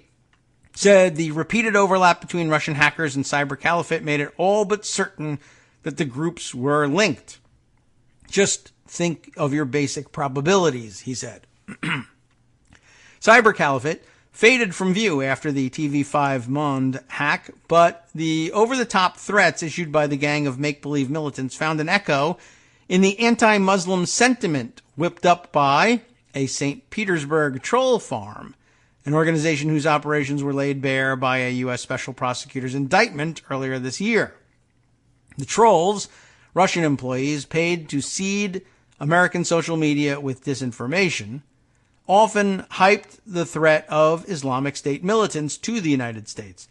C: said the repeated overlap between Russian hackers and Cyber Caliphate made it all but certain that the groups were linked. Just think of your basic probabilities, he said. Cyber Caliphate faded from view after the TV5 Monde hack, but the over-the-top threats issued by the gang of make-believe militants found an echo in the anti-Muslim sentiment whipped up by a St. Petersburg troll farm, an organization whose operations were laid bare by a U.S. Special Prosecutor's indictment earlier this year. The trolls, Russian employees paid to seed American social media with disinformation, often hyped the threat of Islamic State militants to the United States.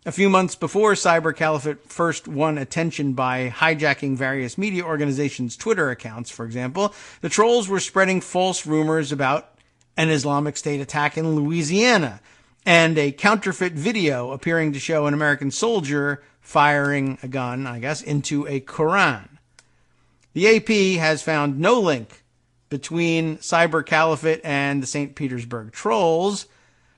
C: A few months before Cyber Caliphate first won attention by hijacking various media organizations' Twitter accounts, for example, the trolls were spreading false rumors about an Islamic State attack in Louisiana and a counterfeit video appearing to show an American soldier firing a gun, into a Quran. The AP has found no link between Cyber Caliphate and the St. Petersburg trolls,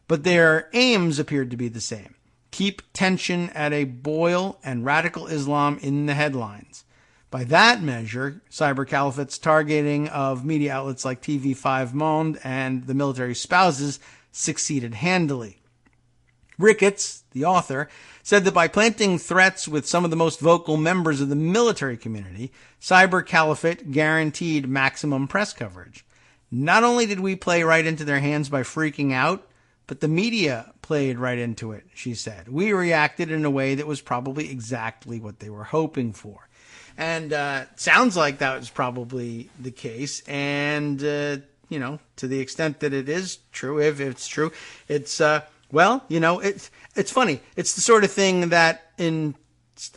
C: but their aims appeared to be the same. Keep tension at a boil and radical Islam in the headlines. By that measure, Cyber Caliphate's targeting of media outlets like TV5 Monde and the military spouses succeeded handily. Ricketts, the author, said that by planting threats with some of the most vocal members of the military community, Cyber Caliphate guaranteed maximum press coverage. Not only did we play right into their hands by freaking out, but the media played right into it, she said. We reacted in a way that was probably exactly what they were hoping for. And sounds like that was probably the case. And, to the extent that it is true, if it's true, it's, it's funny. It's the sort of thing that in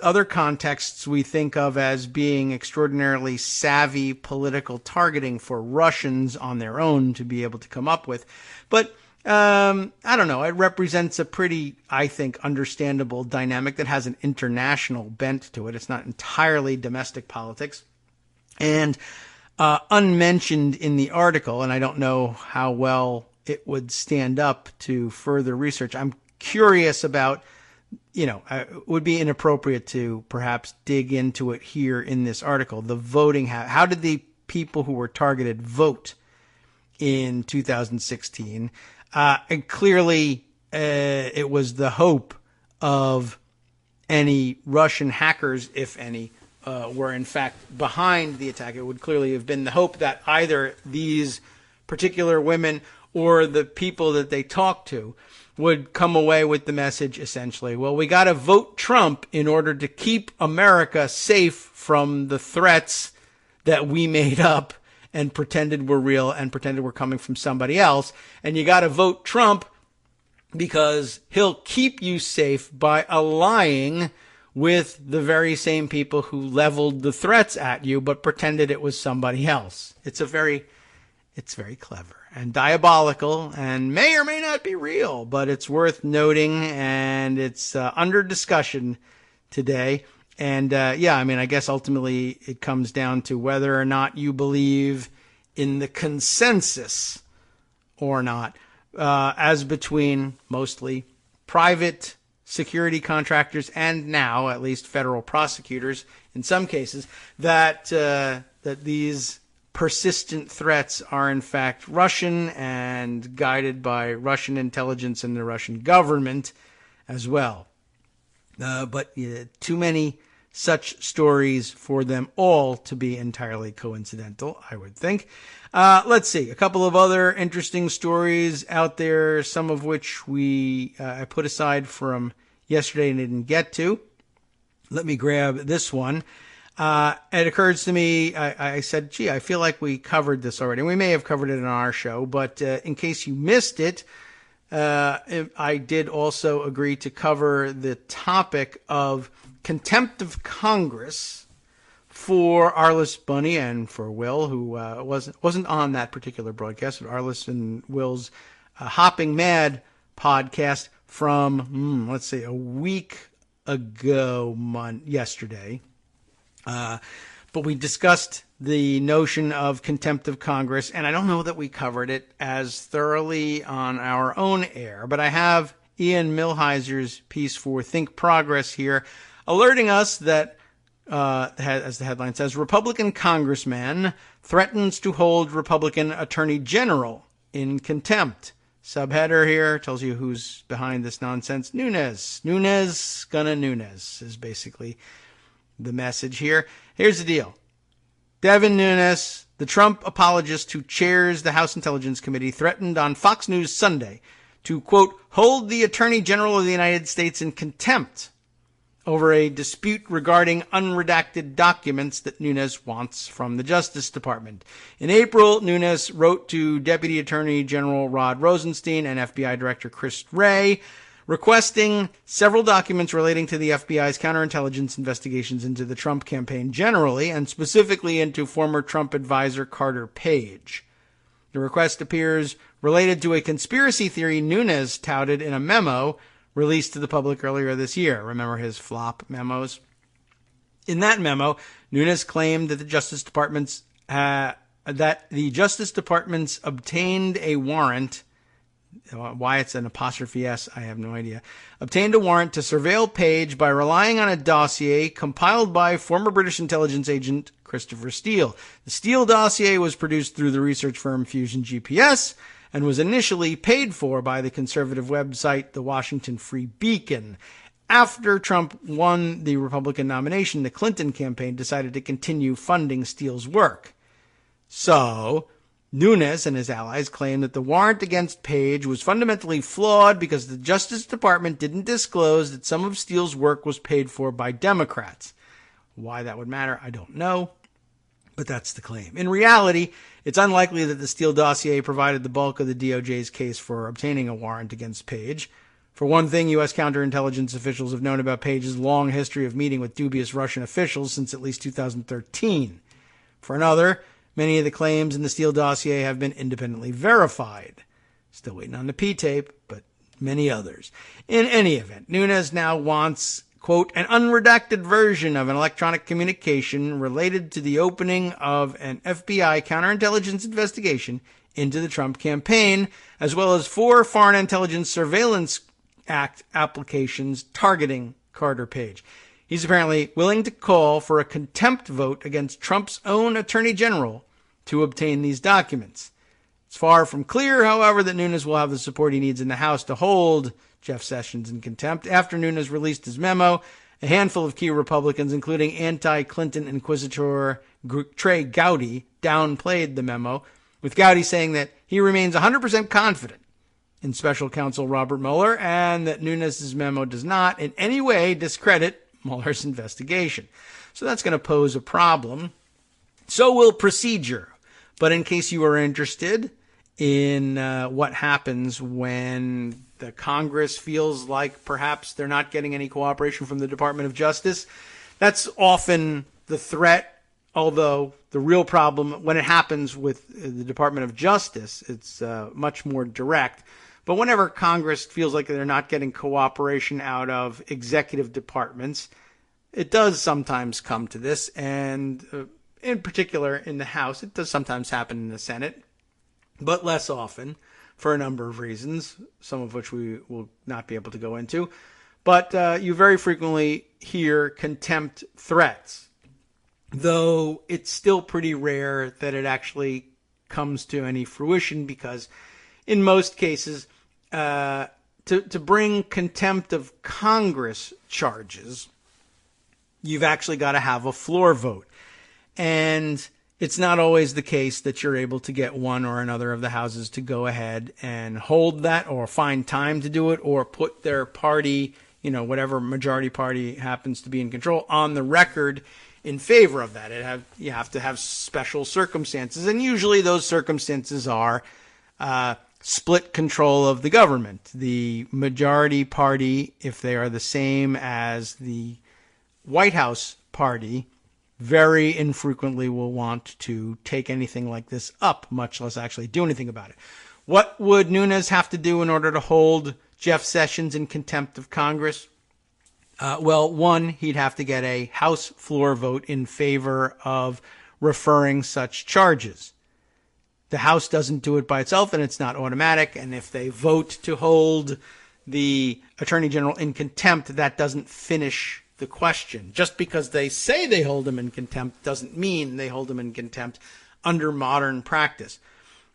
C: other contexts we think of as being extraordinarily savvy political targeting for Russians on their own to be able to come up with. But I don't know. It represents a pretty, I think, understandable dynamic that has an international bent to it. It's not entirely domestic politics. And unmentioned in the article, and I don't know how well it would stand up to further research. I'm curious about, it would be inappropriate to perhaps dig into it here in this article. The voting, how did the people who were targeted vote in 2016? And clearly, it was the hope of any Russian hackers, if any, were in fact behind the attack. It would clearly have been the hope that either these particular women or the people that they talked to would come away with the message essentially, well, we got to vote Trump in order to keep America safe from the threats that we made up and pretended were real and pretended were coming from somebody else. And you got to vote Trump because he'll keep you safe by allying with the very same people who leveled the threats at you but pretended it was somebody else. It's very clever and diabolical and may or may not be real, but it's worth noting, and it's under discussion today. And I guess ultimately it comes down to whether or not you believe in the consensus or not, as between mostly private security contractors and now at least federal prosecutors in some cases, that these persistent threats are in fact Russian and guided by Russian intelligence and the Russian government as well. But too many such stories for them all to be entirely coincidental, I would think. Let's see. A couple of other interesting stories out there, some of which I put aside from yesterday and didn't get to. Let me grab this one. It occurs to me, I said, I feel like we covered this already. And we may have covered it on our show, but in case you missed it, I did also agree to cover the topic of contempt of Congress for Arliss Bunny and for Will, who wasn't on that particular broadcast, but Arliss and Will's Hopping Mad podcast from, a week ago, yesterday. But we discussed the notion of contempt of Congress, and I don't know that we covered it as thoroughly on our own air, but I have Ian Millhiser's piece for Think Progress here, alerting us that, as the headline says, Republican congressman threatens to hold Republican attorney general in contempt. Subheader here tells you who's behind this nonsense. Nunes is basically the message here. Here's the deal. Devin Nunes, the Trump apologist who chairs the House Intelligence Committee, threatened on Fox News Sunday to, quote, hold the Attorney General of the United States in contempt over a dispute regarding unredacted documents that Nunes wants from the Justice Department. In April, Nunes wrote to Deputy Attorney General Rod Rosenstein and FBI Director Chris Wray, requesting several documents relating to the FBI's counterintelligence investigations into the Trump campaign generally, and specifically into former Trump advisor Carter Page. The request appears related to a conspiracy theory Nunes touted in a memo released to the public earlier this year. Remember his flop memos? In that memo, Nunes claimed that the Justice Department's that the Justice Department's obtained a warrant. Why it's an apostrophe S, I have no idea. Obtained a warrant to surveil Page by relying on a dossier compiled by former British intelligence agent Christopher Steele. The Steele dossier was produced through the research firm Fusion GPS and was initially paid for by the conservative website The Washington Free Beacon. After Trump won the Republican nomination, the Clinton campaign decided to continue funding Steele's work. So, Nunes and his allies claim that the warrant against Page was fundamentally flawed because the Justice Department didn't disclose that some of Steele's work was paid for by Democrats. Why that would matter, I don't know, but that's the claim. In reality, it's unlikely that the Steele dossier provided the bulk of the DOJ's case for obtaining a warrant against Page. For one thing, U.S. counterintelligence officials have known about Page's long history of meeting with dubious Russian officials since at least 2013. For another, many of the claims in the Steele dossier have been independently verified. Still waiting on the P-tape, but many others. In any event, Nunes now wants, quote, an unredacted version of an electronic communication related to the opening of an FBI counterintelligence investigation into the Trump campaign, as well as 4 Foreign Intelligence Surveillance Act applications targeting Carter Page. He's apparently willing to call for a contempt vote against Trump's own attorney general to obtain these documents. It's far from clear, however, that Nunes will have the support he needs in the House to hold Jeff Sessions in contempt. After Nunes released his memo, a handful of key Republicans, including anti-Clinton Inquisitor Trey Gowdy, downplayed the memo, with Gowdy saying that he remains 100% confident in Special Counsel Robert Mueller and that Nunes' memo does not in any way discredit Mueller's investigation. So that's going to pose a problem. So will procedure. But in case you are interested in what happens when the Congress feels like perhaps they're not getting any cooperation from the Department of Justice, that's often the threat, although the real problem, when it happens with the Department of Justice, it's much more direct. But whenever Congress feels like they're not getting cooperation out of executive departments, it does sometimes come to this, and in particular in the House. It does sometimes happen in the Senate, but less often for a number of reasons, some of which we will not be able to go into. But you very frequently hear contempt threats, though it's still pretty rare that it actually comes to any fruition, because in most cases, to bring contempt of Congress charges, you've actually got to have a floor vote. And it's not always the case that you're able to get one or another of the houses to go ahead and hold that, or find time to do it, or put their party, whatever majority party happens to be in control, on the record in favor of that. You have to have special circumstances, and usually those circumstances are split control of the government. The majority party, if they are the same as the White House party, very infrequently will want to take anything like this up, much less actually do anything about it. What would Nunes have to do in order to hold Jeff Sessions in contempt of Congress? Well, one, he'd have to get a House floor vote in favor of referring such charges. The House doesn't do it by itself, and it's not automatic. And if they vote to hold the Attorney General in contempt, that doesn't finish the question. Just because they say they hold him in contempt doesn't mean they hold him in contempt under modern practice.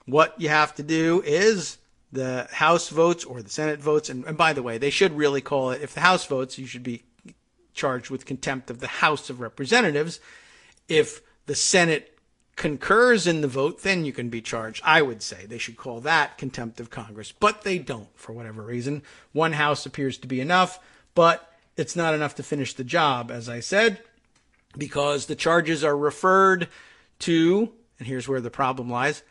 C: What you have to do is the House votes or the Senate votes. And by the way, they should really call it, if the House votes, you should be charged with contempt of the House of Representatives. If the Senate concurs in the vote, then you can be charged. I would say they should call that contempt of Congress, but they don't for whatever reason. One House appears to be enough, but it's not enough to finish the job, as I said, because the charges are referred to, and here's where the problem lies,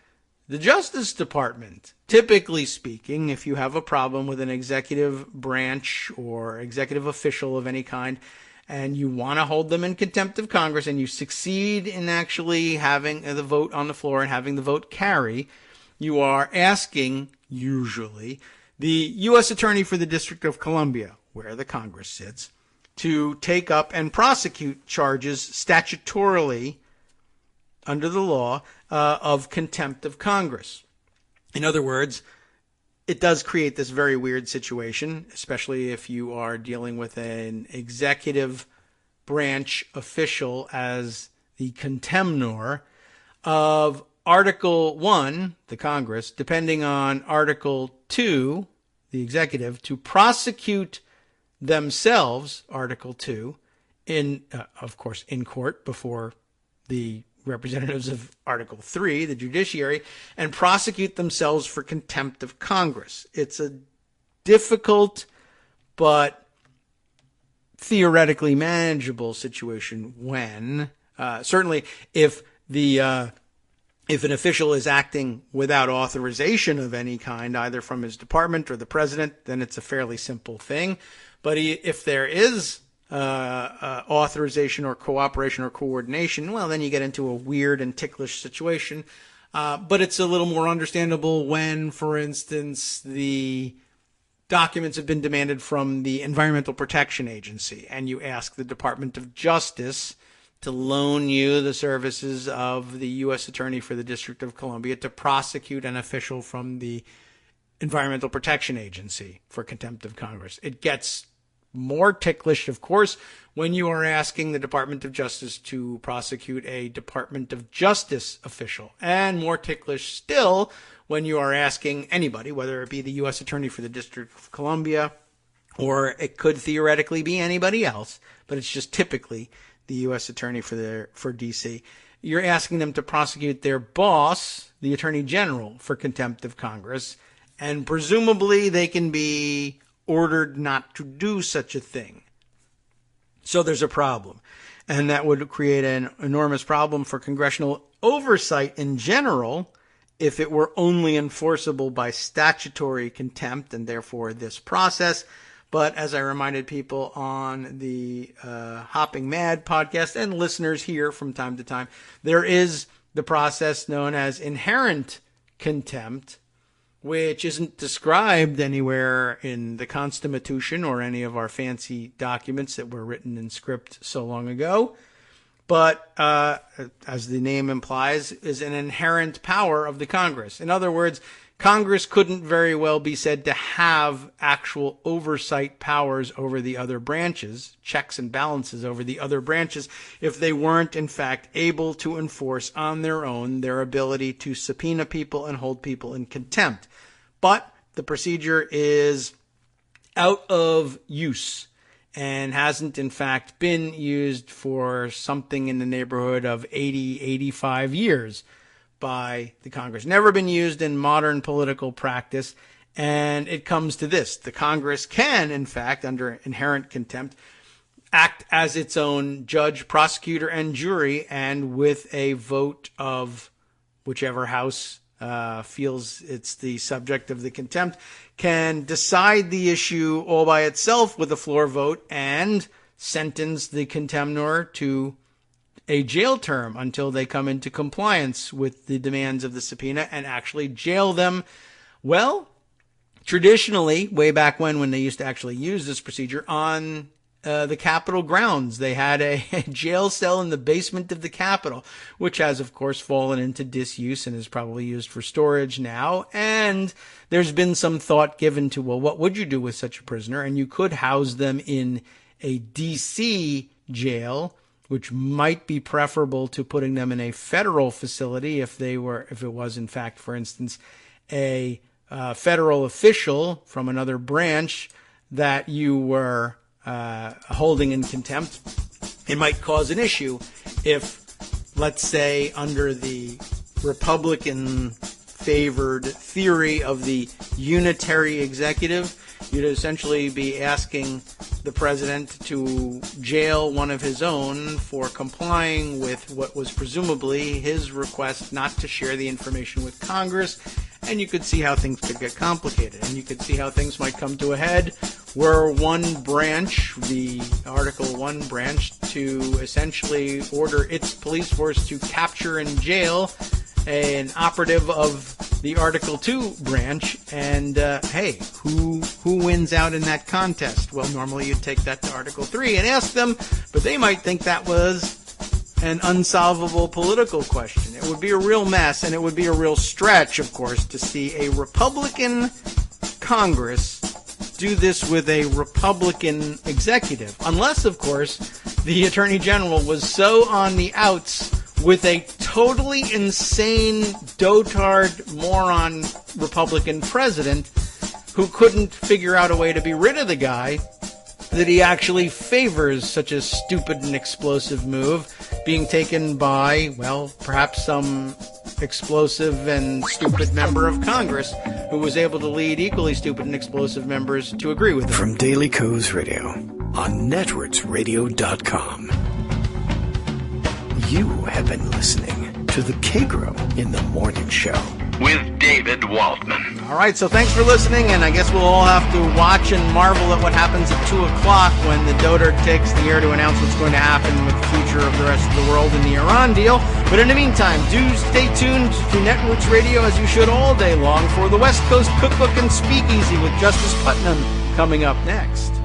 C: the Justice Department. Typically speaking, if you have a problem with an executive branch or executive official of any kind, and you want to hold them in contempt of Congress, and you succeed in actually having the vote on the floor and having the vote carry, you are asking, usually, the U.S. Attorney for the District of Columbia, where the Congress sits, to take up and prosecute charges statutorily under the law of contempt of Congress. In other words, it does create this very weird situation, especially if you are dealing with an executive branch official as the contemnor of Article 1, the Congress, depending on Article 2, the executive, to prosecute themselves, Article 2, of course, in court before the representatives of Article 3, the judiciary, and prosecute themselves for contempt of Congress. It's a difficult but theoretically manageable situation when, certainly if an official is acting without authorization of any kind, either from his department or the president, then it's a fairly simple thing. But if there is authorization or cooperation or coordination, well, then you get into a weird and ticklish situation. But it's a little more understandable when, for instance, the documents have been demanded from the Environmental Protection Agency, and you ask the Department of Justice to loan you the services of the U.S. Attorney for the District of Columbia to prosecute an official from the Environmental Protection Agency for contempt of Congress. It gets more ticklish, of course, when you are asking the Department of Justice to prosecute a Department of Justice official, and more ticklish still when you are asking anybody, whether it be the U.S. Attorney for the District of Columbia, or it could theoretically be anybody else, but it's just typically the U.S. Attorney for D.C. You're asking them to prosecute their boss, the Attorney General, for contempt of Congress, and presumably they can be ordered not to do such a thing. So there's a problem. And that would create an enormous problem for congressional oversight in general if it were only enforceable by statutory contempt and therefore this process. But as I reminded people on the Hopping Mad podcast and listeners here from time to time, there is the process known as inherent contempt, which isn't described anywhere in the Constitution or any of our fancy documents that were written in script so long ago, but as the name implies, is an inherent power of the Congress. In other words, Congress couldn't very well be said to have actual oversight powers over the other branches, checks and balances over the other branches, if they weren't, in fact, able to enforce on their own their ability to subpoena people and hold people in contempt. But the procedure is out of use and hasn't, in fact, been used for something in the neighborhood of 80, 85 years by the Congress. Never been used in modern political practice. And it comes to this. The Congress can, in fact, under inherent contempt, act as its own judge, prosecutor, and jury, and with a vote of whichever house feels it's the subject of the contempt, can decide the issue all by itself with a floor vote and sentence the contemnor to a jail term until they come into compliance with the demands of the subpoena and actually jail them. Well, traditionally, way back when they used to actually use this procedure on the Capitol grounds, they had a jail cell in the basement of the Capitol, which has, of course, fallen into disuse and is probably used for storage now. And there's been some thought given to, well, what would you do with such a prisoner? And you could house them in a D.C. jail, which might be preferable to putting them in a federal facility if it was, in fact, for instance, a federal official from another branch that you were holding in contempt. It might cause an issue if, let's say, under the Republican favored theory of the unitary executive, you'd essentially be asking the president to jail one of his own for complying with what was presumably his request not to share the information with Congress. And you could see how things could get complicated. And you could see how things might come to a head where one branch, the Article 1 branch, to essentially order its police force to capture and jail an operative of the Article 2 branch. And, hey, who wins out in that contest? Well, normally you'd take that to Article 3 and ask them, but they might think that was an unsolvable political question. It would be a real mess, and it would be a real stretch, of course, to see a Republican Congress do this with a Republican executive. Unless, of course, the Attorney General was so on the outs with a totally insane, dotard, moron Republican president who couldn't figure out a way to be rid of the guy, that he actually favors such a stupid and explosive move being taken by, well, perhaps some explosive and stupid member of Congress who was able to lead equally stupid and explosive members to agree with him.
A: From Daily Kos Radio on netrootsradio.com. You have been listening to the Kagro in the Morning Show
B: with David Waldman.
C: All right, so thanks for listening, and I guess we'll all have to watch and marvel at what happens at 2 o'clock when the dotard takes the air to announce what's going to happen with the future of the rest of the world in the Iran deal. But in the meantime, do stay tuned to Netroots Radio, as you should all day long, for the West Coast Cookbook and Speakeasy with Justice Putnam coming up next.